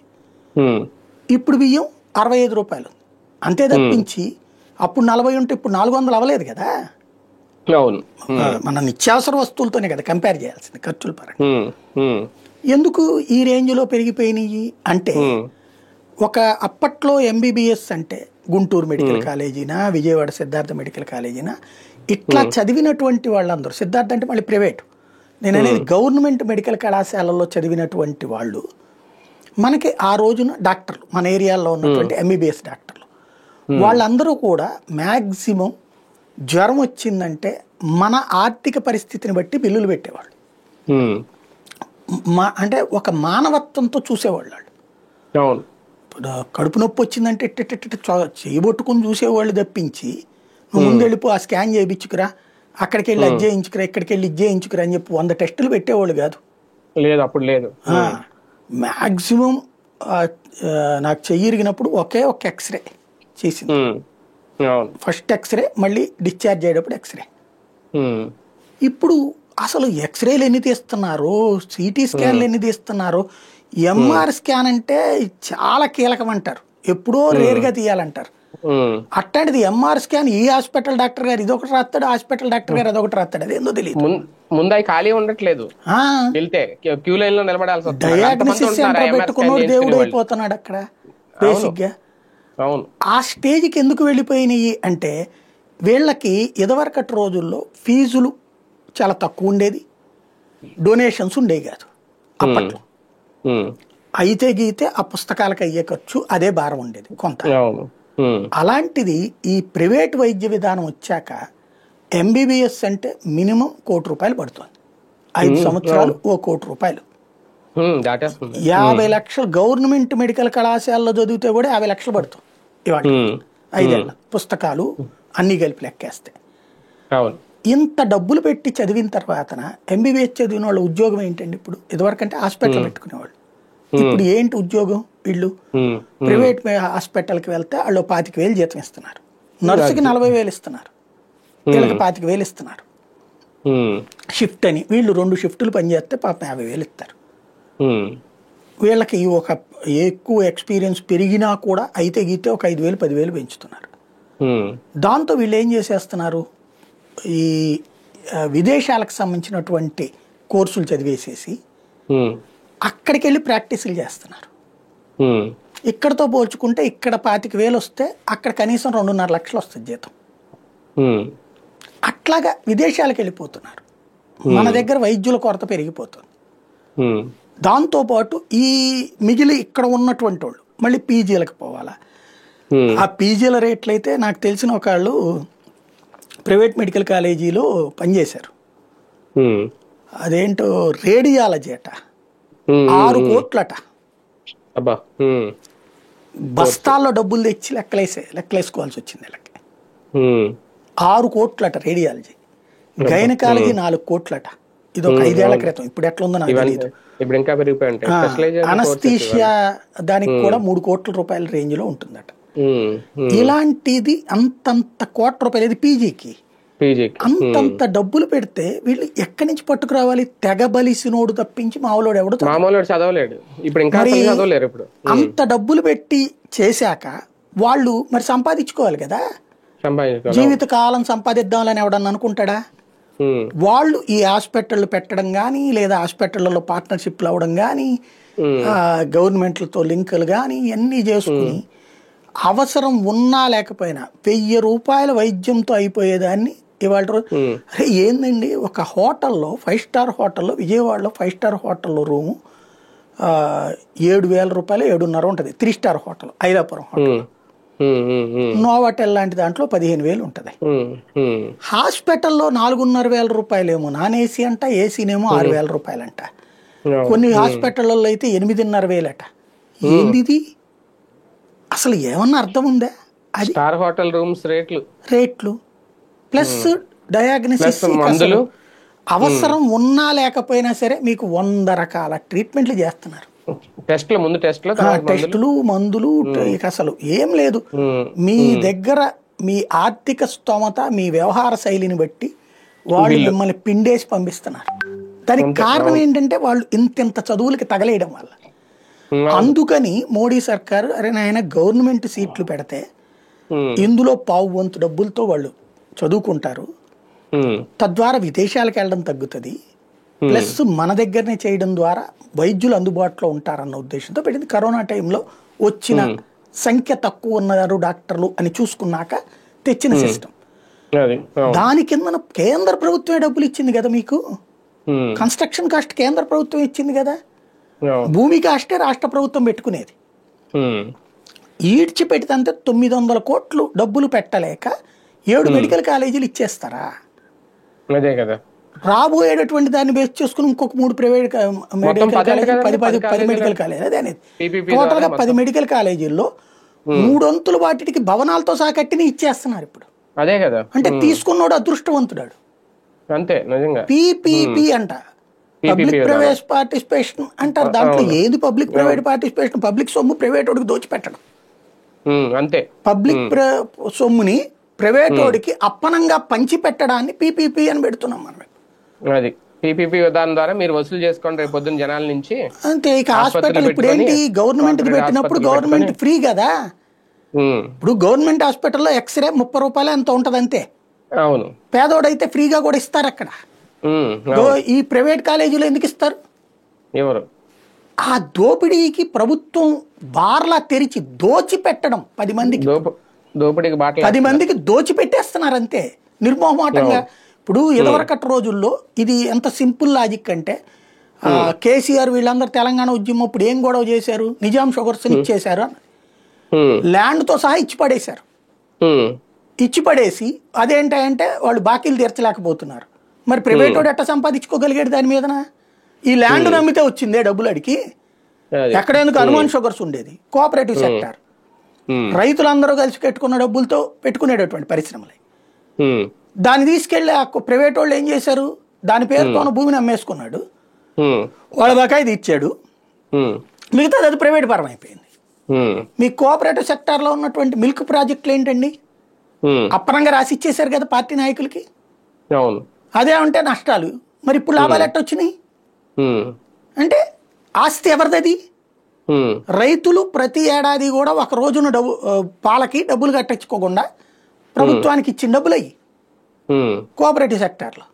ఇప్పుడు బియ్యం 65 రూపాయలు ఉంది. అంతే తప్పించి అప్పుడు 40 ఉంటే ఇప్పుడు 400 అవ్వలేదు కదా. మన నిత్యావసర వస్తువులతోనే కదా కంపేర్ చేయాల్సింది ఖర్చుల పరంగా. ఎందుకు ఈ రేంజ్ లో పెరిగిపోయినాయి అంటే, ఒక అప్పట్లో ఎంబీబీఎస్ అంటే గుంటూరు మెడికల్ కాలేజీనా, విజయవాడ సిద్ధార్థ మెడికల్ కాలేజీనా, ఇట్లా చదివినటువంటి వాళ్ళందరూ, సిద్ధార్థ అంటే మళ్ళీ ప్రైవేటు, నేను అనేది గవర్నమెంట్ మెడికల్ కళాశాలలో చదివినటువంటి వాళ్ళు మనకి ఆ రోజున డాక్టర్లు, మన ఏరియాలో ఉన్నటువంటి ఎంబీబీఎస్ డాక్టర్లు, వాళ్ళందరూ కూడా మ్యాక్సిమం జ్వరం వచ్చిందంటే మన ఆర్థిక పరిస్థితిని బట్టి బిల్లులు పెట్టేవాళ్ళు. అంటే ఒక మానవత్వంతో చూసేవాళ్ళు. కడుపు నొప్పి వచ్చిందంటే చేయబొట్టుకుని చూసేవాళ్ళు తప్పించి, నువ్వు ముందు వెళ్ళిపో ఆ స్కాన్ చేయించుకురా, అక్కడికి వెళ్ళి అది చేయించుకురా, ఇక్కడికి వెళ్ళి ఇది చేయించుకురా అని చెప్పి 100 టెస్టులు పెట్టేవాళ్ళు కాదు. లేదు, అప్పుడు లేదు. మ్యాక్సిమం నాకు చెయ్యిరిగినప్పుడు ఒకే ఒక ఎక్స్రే చేసింది. ఫస్ట్ ఎక్స్రే, మళ్ళీ డిశ్చార్జ్ అయ్యేటప్పుడు ఎక్స్రే. ఇప్పుడు అసలు ఎక్స్రేలు ఎన్ని తీస్తున్నారు, సిటీ స్కాన్లు ఎన్ని తీస్తున్నారు, ఎంఆర్ స్కాన్ అంటే చాలా కీలకం అంటారు, ఎప్పుడో రేరుగా తీయాలంటారు. అట్లాంటిది ఎంఆర్ స్కాన్ ఈ హాస్పిటల్ డాక్టర్ గారు ఇదొకటి రాస్తాడు, హాస్పిటల్ డాక్టర్ గారు అదొకటి రాస్తాడు, అది ఏందో తెలియదు. ముందు ఖాళీ ఉండట్లేదు, క్యూ లైన్ లో నిలబడాల్సి, డయాగ్నోసిస్ సెంటర్ పెట్టుకున్నాడు దేవుడు అయిపోతున్నాడు అక్కడ. బేసిక్ గా ఆ స్టేజ్కి ఎందుకు వెళ్ళిపోయినాయి అంటే, వీళ్ళకి ఇదివరకటి రోజుల్లో ఫీజులు చాలా తక్కువ ఉండేది, డొనేషన్స్ ఉండేవి కాదు అప్పట్లో. అయితే గీతే ఆ పుస్తకాలకు అయ్యే ఖర్చు అదే భారం ఉండేది కొంత. అలాంటిది ఈ ప్రైవేట్ వైద్య విధానం వచ్చాక ఎంబీబీఎస్ అంటే మినిమం 1 కోటి రూపాయలు పడుతుంది. 5 సంవత్సరాలు 1 కోటి రూపాయలు, 50 లక్షలు. గవర్నమెంట్ మెడికల్ కళాశాలలో చదివితే కూడా 50 లక్షలు పడుతుంది ఇవాళ 5 ఏళ్ళ పుస్తకాలు అన్ని కలిపి లెక్కేస్తే. ఇంత డబ్బులు పెట్టి చదివిన తర్వాత ఎంబీబీఎస్ చదివిన వాళ్ళ ఉద్యోగం ఏంటండి? ఇప్పుడు ఇదివరకంటే హాస్పిటల్ పెట్టుకునేవాళ్ళు, ఇప్పుడు ఏంటి ఉద్యోగం? వీళ్ళు ప్రైవేట్ హాస్పిటల్కి వెళ్తే వాళ్ళు 25,000 జీతం ఇస్తున్నారు, నర్సుకి 40,000 ఇస్తున్నారు, వీళ్ళకి 25,000 ఇస్తున్నారు షిఫ్ట్ అని. వీళ్ళు 2 షిఫ్టులు పనిచేస్తే పాపం 50,000 ఇస్తారు. వీళ్ళకి ఒక ఎక్కువ ఎక్స్పీరియన్స్ పెరిగినా కూడా అయితే గీతే ఒక 5,000 10,000 పెంచుతున్నారు. దాంతో వీళ్ళు ఏం చేసేస్తున్నారు, ఈ విదేశాలకు సంబంధించినటువంటి కోర్సులు చదివేసేసి అక్కడికి వెళ్ళి ప్రాక్టీసులు చేస్తున్నారు. ఇక్కడతో పోల్చుకుంటే ఇక్కడ 25,000 వస్తే అక్కడ కనీసం 2.5 లక్షలు వస్తుంది జీతం. అట్లాగా విదేశాలకు వెళ్ళిపోతున్నారు. మన దగ్గర వైద్యుల కొరత పెరిగిపోతుంది. దాంతోపాటు ఈ మిగిలి ఇక్కడ ఉన్నటువంటి వాళ్ళు మళ్ళీ పీజీలకు పోవాలా. ఆ పీజీల రేట్లు అయితే నాకు తెలిసిన ఒకళ్ళు ప్రైవేట్ మెడికల్ కాలేజీలో పనిచేశారు. అదేంటో రేడియాలజీ అట 6 కోట్లట. బస్తాల్లో డబ్బులు తెచ్చి లెక్కలేసుకోవాల్సి వచ్చింది వీళ్ళకి. 6 కోట్లట రేడియాలజీ. గైనకాలజీ 4 కోట్లట. ఇది ఒక 5 ఏళ్ల క్రితం. ఇప్పుడు ఎట్లా ఉందో నాకు తెలియదు. అనస్థీషియా దానికి కూడా 3 కోట్ల రూపాయల రేంజ్ లో ఉంటుందట. ఇలాంటిది అంతంత ₹1,00,00,000 ఇది పీజీకి అంతంత డబ్బులు పెడితే వీళ్ళు ఎక్కడి నుంచి పట్టుకురావాలి? తెగబలిసినోడు తప్పించి మామూలు ఎవడు చదవలేడు. ఇప్పుడు ఇంకా చదవలేరు. ఇప్పుడు అంత డబ్బులు పెట్టి చేశాక వాళ్ళు మరి సంపాదించుకోవాలి కదా, జీవితకాలం సంపాదిద్దామని ఎవడన్నా అనుకుంటాడా? వాళ్ళు ఈ హాస్పిటల్ పెట్టడం కానీ, లేదా హాస్పిటళ్లలో పార్ట్నర్షిప్లు అవ్వడం కానీ, గవర్నమెంట్లతో లింకులు కానీ ఇవన్నీ చేసుకుని అవసరం ఉన్నా లేకపోయినా ₹1,000 వైద్యంతో అయిపోయేదాన్ని ఇవాళ అరే ఏందండి, ఒక హోటల్లో 5 స్టార్ హోటల్లో, విజయవాడలో 5 స్టార్ హోటల్లో రూము ₹7,000 7,500 ఉంటుంది. 3 స్టార్ హోటల్ ఐదాపురం హోటల్, నోవాటెల్ లాంటి దాంట్లో 15,000 ఉంటుంది. హాస్పిటల్లో ₹4,500 ఏమో నాన్ ఏసీ అంట, ఏసీనేమో ₹6,000 అంట. కొన్ని హాస్పిటల్లో అయితే 8,500 అట. ఏంది అసలు? ఏమన్నా అర్థం ఉందా? అది స్టార్ హోటల్ రూమ్స్ రేట్లు ప్లస్ డయాగ్నోసిస్, అవసరం ఉన్నా లేకపోయినా సరే మీకు 100 రకాల ట్రీట్మెంట్లు చేస్తున్నారు. టెస్టులు, మందులు, అసలు ఏం లేదు. మీ దగ్గర మీ ఆర్థిక స్తోమత, మీ వ్యవహార శైలిని బట్టి వాళ్ళు మిమ్మల్ని పిండేసి పంపిస్తున్నారు. దానికి కారణం ఏంటంటే వాళ్ళు ఇంత చదువులకి తగలేయడం వల్ల. అందుకని మోడీ సర్కారు అరే నాయన గవర్నమెంట్ సీట్లు పెడితే ఇందులో 1/4 డబ్బులతో వాళ్ళు చదువుకుంటారు, తద్వారా విదేశాలకు వెళ్ళడం తగ్గుతుంది, ప్లస్ మన దగ్గరనే చేయడం ద్వారా వైద్యులు అందుబాటులో ఉంటారన్న ఉద్దేశంతో పెట్టింది. కరోనా టైంలో వచ్చిన సంఖ్య తక్కువ ఉన్నారు డాక్టర్లు అని చూసుకున్నాక తెచ్చిన సిస్టమ్. దాని కింద కేంద్ర ప్రభుత్వమే డబ్బులు ఇచ్చింది కదా మీకు. కన్స్ట్రక్షన్ కాస్ట్ కేంద్ర ప్రభుత్వం ఇచ్చింది కదా, భూమి కాస్టే రాష్ట్ర ప్రభుత్వం పెట్టుకునేది. ఈడ్చి పెడితే 900 కోట్లు డబ్బులు పెట్టలేక 7 మెడికల్ కాలేజీలు ఇచ్చేస్తారా? అదే కదా. రాబోయేటటువంటి దాన్ని బేస్ చేసుకుని ఇంకొక 3 ప్రైవేట్ మెడికల్ కాలేజీలు, 10 మెడికల్ కాలేజీలు, అదే అనేది టోటల్ గా 10 మెడికల్ కాలేజీల్లో 3 వాటికి భవనాలతో సహా కట్టిని ఇచ్చేస్తున్నారు ఇప్పుడు. అదే కదా. అంటే తీసుకున్నోడు అదృష్టవంతుడాడు. అంతే నిజంగా. పీపీపీ అంట, పబ్లిక్ ప్రైవేట్ పార్టిసిపేషన్ అంటారు. దాంట్లో ఏది పబ్లిక్ ప్రైవేట్ పార్టిసిపేషన్? పబ్లిక్ సొమ్ము ప్రైవేట్ వాడికి దోచిపెట్టడం. అంతే. పబ్లిక్ సొమ్ముని ప్రైవేట్ వాడికి అప్పనంగా పంచి పెట్టడాన్ని పీపీపీ అని పెడుతున్నాం మనం. అది పీపీపీ విధానం ద్వారా మీరు వసూలు చేసుకోండి రేపు పొద్దున్న జనాల నుంచి. అంతే. ఇక హాస్పిటల్ ఇప్పుడు ఏంటి, గవర్నమెంట్ పెట్టినప్పుడు గవర్నమెంట్ ఫ్రీ కదా. ఇప్పుడు గవర్నమెంట్ హాస్పిటల్లో ఎక్స్రే ₹30 ఎంత ఉంటది అంతే. అవును. పేదోడైతే ఫ్రీగా కూడా ఇస్తారు అక్కడ. ఈ ప్రైవేట్ కాలేజీలో ఎందుకు ఇస్తారు? ఎవరు? ఆ దోపిడీకి ప్రభుత్వం బార్లా తెరిచి దోచి పెట్టడం 10 మందికి, 10 మందికి దోచి పెట్టేస్తున్నారు అంతే నిర్మోహమాటంగా. ఇప్పుడు ఇదివరకటి రోజుల్లో ఇది ఎంత సింపుల్ లాజిక్ అంటే, కేసీఆర్ వీళ్ళందరూ తెలంగాణ ఉద్యమం ఇప్పుడు ఏం గొడవ చేశారు? నిజాం షుగర్స్ ఇచ్చేశారు అని ల్యాండ్తో సహా ఇచ్చి పడేశారు. ఇచ్చి పడేసి అదేంటంటే వాళ్ళు బాకీలు తీర్చలేకపోతున్నారు. మరి ప్రైవేట్ వాడు ఎట్లా సంపాదించుకోగలిగాడు దాని మీదన? ఈ ల్యాండ్ నమ్మితే వచ్చిందే డబ్బులు అడిగి. ఎక్కడెందుకు హనుమాన్ షుగర్స్ ఉండేది కోఆపరేటివ్ సెక్టర్, రైతులందరూ కలిసి పెట్టుకున్న డబ్బులతో పెట్టుకునేటటువంటి పరిశ్రమలు. దాన్ని తీసుకెళ్లి ప్రైవేట్ వాళ్ళు ఏం చేశారు? దాని పేరుతో భూమిని అమ్మేసుకున్నాడు, వాళ్ళ బకాయి తీర్చాడు, మిగతాది అది ప్రైవేట్ పరం అయిపోయింది. మీ కోఆపరేటివ్ సెక్టార్లో ఉన్నటువంటి మిల్క్ ప్రాజెక్టులు ఏంటండి? అప్పనంగా రాసి ఇచ్చేశారు కదా పార్టీ నాయకులకి. అదే ఉంటే నష్టాలు. మరి ఇప్పుడు లాభాలు ఎట్టొచ్చినాయి అంటే ఆస్తి ఎవరిది? రైతులు ప్రతి ఏడాది కూడా ఒక రోజున పాలకి డబ్బులు కట్టించుకోకుండా ప్రభుత్వానికి ఇచ్చిన డబ్బులు అయ్యి కోఆపరేటివ్ సెక్టార్లో.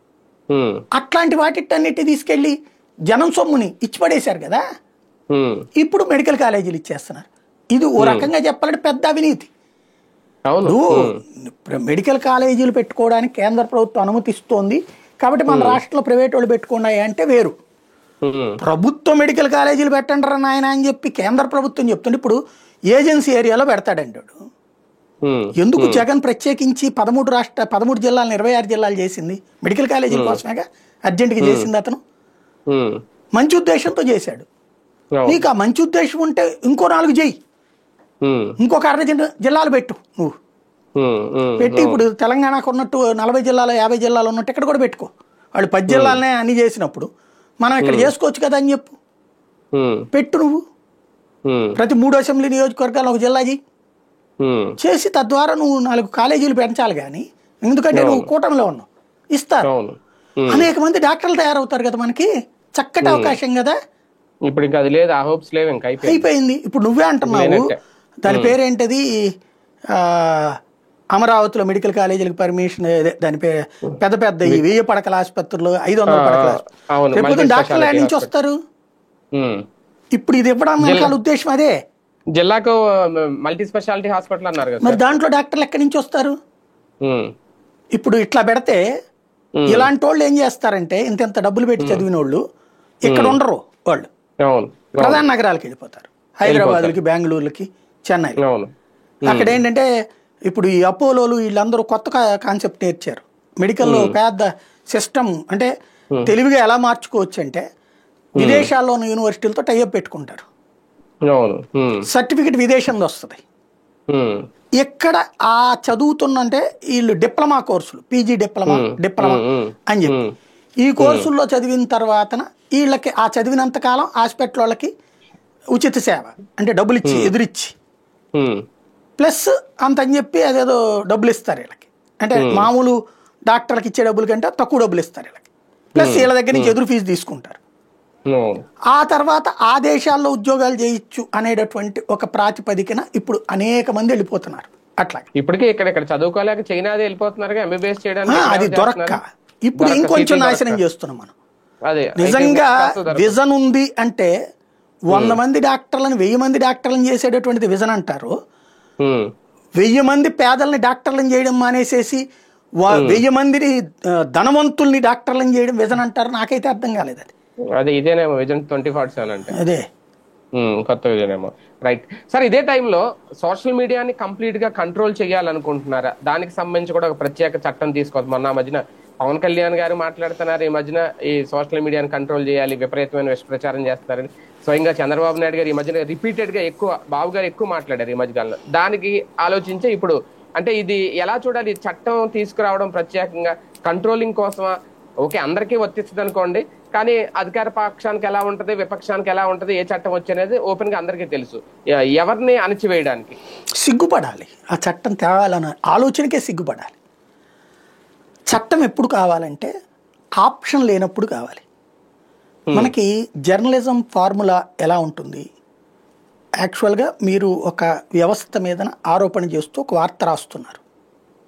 అట్లాంటి వాటిటన్నిటి తీసుకెళ్లి జనం సొమ్ముని ఇచ్చిపడేశారు కదా. ఇప్పుడు మెడికల్ కాలేజీలు ఇచ్చేస్తున్నారు. ఇది ఓ రకంగా చెప్పాలంటే పెద్ద అవినీతి. మెడికల్ కాలేజీలు పెట్టుకోవడానికి కేంద్ర ప్రభుత్వం అనుమతిస్తోంది కాబట్టి మన రాష్ట్రంలో ప్రైవేట్ వాళ్ళు పెట్టుకున్నాయి అంటే వేరు. ప్రభుత్వం మెడికల్ కాలేజీలు పెట్టండి నాయన అని చెప్పి కేంద్ర ప్రభుత్వం చెప్తుండే ఇప్పుడు ఏజెన్సీ ఏరియాలో పెడతాడంటాడు. ఎందుకు జగన్ ప్రత్యేకించి 13 జిల్లాలను 26 జిల్లాలు చేసింది? మెడికల్ కాలేజీల కోసమేగా అర్జెంట్గా చేసింది. అతను మంచి ఉద్దేశంతో చేశాడు. నీకు ఆ మంచి ఉద్దేశం ఉంటే ఇంకో 4 చేయి, ఇంకొక 60 జిల్లాలు పెట్టు. నువ్వు పెట్టి ఇప్పుడు తెలంగాణకు ఉన్నట్టు 40 జిల్లాలు 50 జిల్లాలు ఉన్నట్టు ఇక్కడ కూడా పెట్టుకో. వాళ్ళు 10 జిల్లాలనే అన్ని చేసినప్పుడు మనం ఇక్కడ చేసుకోవచ్చు కదా అని చెప్పు. పెట్టు నువ్వు. ప్రతి 3 అసెంబ్లీ నియోజకవర్గాలు ఒక జిల్లా చేయి. చేసి తద్వారా నువ్వు 4 కాలేజీలు పెంచాలి కానీ, ఎందుకంటే నువ్వు కూటమిలో ఉన్నావు, ఇస్తారు. అనేక మంది డాక్టర్లు తయారవుతారు కదా, మనకి చక్కటి అవకాశం కదా. ఇప్పుడు ఇంకా అది లేదు, ఆ హోప్స్ లేవు, ఇంకా అయిపోయింది. ఇప్పుడు నువ్వే అంటున్నావు దాని పేరేంటది, అమరావతిలో మెడికల్ కాలేజీలకు పర్మిషన్, దాని పేరు పెద్ద పెద్ద 1000 పడకల ఆసుపత్రులు, 500 పడకల ఆసుపత్రులు, డాక్టర్లు ఎక్కడి నుంచి వస్తారు? ఇప్పుడు ఇది ఇవ్వడం వెనకాల ఉద్దేశం అదే. జిల్లాకు మల్టీ స్పెషాలిటీ హాస్పిటల్ అన్నారు కదా, మరి దాంట్లో డాక్టర్లు ఎక్కడి నుంచి వస్తారు? ఇప్పుడు ఇట్లా పెడితే ఇలాంటి వాళ్ళు ఏం చేస్తారంటే, ఇంత డబ్బులు పెట్టి చదివిన వాళ్ళు ఇక్కడ ఉండరు, వాళ్ళు ప్రధాన నగరాలకు వెళ్ళిపోతారు, హైదరాబాద్కి, బెంగళూరులకి, చెన్నై. అక్కడ ఏంటంటే ఇప్పుడు ఈ అపోలోలు వీళ్ళందరూ కొత్త కాన్సెప్ట్ నేర్చారు. మెడికల్లో పెద్ద సిస్టమ్, అంటే తెలివిగా ఎలా మార్చుకోవచ్చు అంటే విదేశాల్లో ఉన్న యూనివర్సిటీలతో టైఅప్ పెట్టుకుంటారు, సర్టిఫికెట్ విదేశంలో వస్తుంది. ఎక్కడ ఆ చదువుతున్నంటే వీళ్ళు డిప్లొమా కోర్సులు, పీజీ డిప్లొమా అని చెప్పి ఈ కోర్సుల్లో చదివిన తర్వాత వీళ్ళకి ఆ చదివినంత కాలం హాస్పిటల్ వాళ్ళకి ఉచిత సేవ, అంటే డబ్బులు ఇచ్చి ఎదురిచ్చి, ప్లస్ అంత అని చెప్పి అదేదో డబ్బులు ఇస్తారు వీళ్ళకి, అంటే మామూలు డాక్టర్లకు ఇచ్చే డబ్బుల కంటే తక్కువ డబ్బులు ఇస్తారు వీళ్ళకి, ప్లస్ వీళ్ళ దగ్గర నుంచి ఎదురు ఫీజు తీసుకుంటారు. ఆ తర్వాత ఆ దేశాల్లో ఉద్యోగాలు చేయొచ్చు అనేటటువంటి ఒక ప్రాతిపదికన ఇప్పుడు అనేక మంది వెళ్ళిపోతున్నారు. అట్లా ఇప్పటికే ఇక్కడ చదువుకోలేక చైనా వెళ్ళిపోతున్నారు, ఎంబీబీఎస్ చేయడానికి అది దొరక్క ఇప్పుడు ఇంకొంచెం నాశనం చేస్తున్నాం మనం. నిజంగా విజన్ ఉంది అంటే 100 మంది డాక్టర్లను 1000 మంది డాక్టర్లను చేసేటటువంటిది విజన్ అంటారు. 1000 మంది పేదల్ని డాక్టర్లను చేయడం మానేసేసి 1000 మందిని ధనవంతుల్ని డాక్టర్లను చేయడం విజన్ అంటారు. నాకైతే అర్థం కాలేదు అది. అదే ఇదేనేమో విజన్ 2047 అంటే అదే కొత్త విజన్ ఏమో. రైట్ సార్, ఇదే టైంలో సోషల్ మీడియాని కంప్లీట్ గా కంట్రోల్ చేయాలనుకుంటున్నారా? దానికి సంబంధించి కూడా ఒక ప్రత్యేక చట్టం తీసుకోవచ్చు. మొన్న మధ్యన పవన్ కళ్యాణ్ గారు మాట్లాడుతున్నారు, ఈ మధ్యన ఈ సోషల్ మీడియాని కంట్రోల్ చేయాలి, విపరీతమైన విషప్రచారం చేస్తున్నారని. స్వయంగా చంద్రబాబు నాయుడు గారు ఈ మధ్యన రిపీటెడ్ గా బాబు గారు ఎక్కువ మాట్లాడారు ఈ మధ్యకాలంలో. దానికి ఆలోచించే ఇప్పుడు అంటే ఇది ఎలా చూడాలి? చట్టం తీసుకురావడం ప్రత్యేకంగా కంట్రోలింగ్ కోసమా? ఓకే, అందరికీ వర్తిస్తుంది అనుకోండి, కానీ అధికార పక్షానికి ఎలా ఉంటది, విపక్షానికి ఎలా ఉంటది, ఏ చట్టం వచ్చనేది ఓపెన్ గా అందరికీ తెలుసు. ఎవరిని అణచివేయడానికి సిగ్గుపడాలి, ఆ చట్టం తేవాలన్న ఆలోచనకే సిగ్గుపడాలి. చట్టం ఎప్పుడు కావాలంటే ఆప్షన్ లేనప్పుడు కావాలి. మనకి జర్నలిజం ఫార్ములా ఎలా ఉంటుంది? యాక్చువల్గా మీరు ఒక వ్యవస్థ మీద ఆరోపణ చేస్తూ ఒక వార్త రాస్తున్నారు,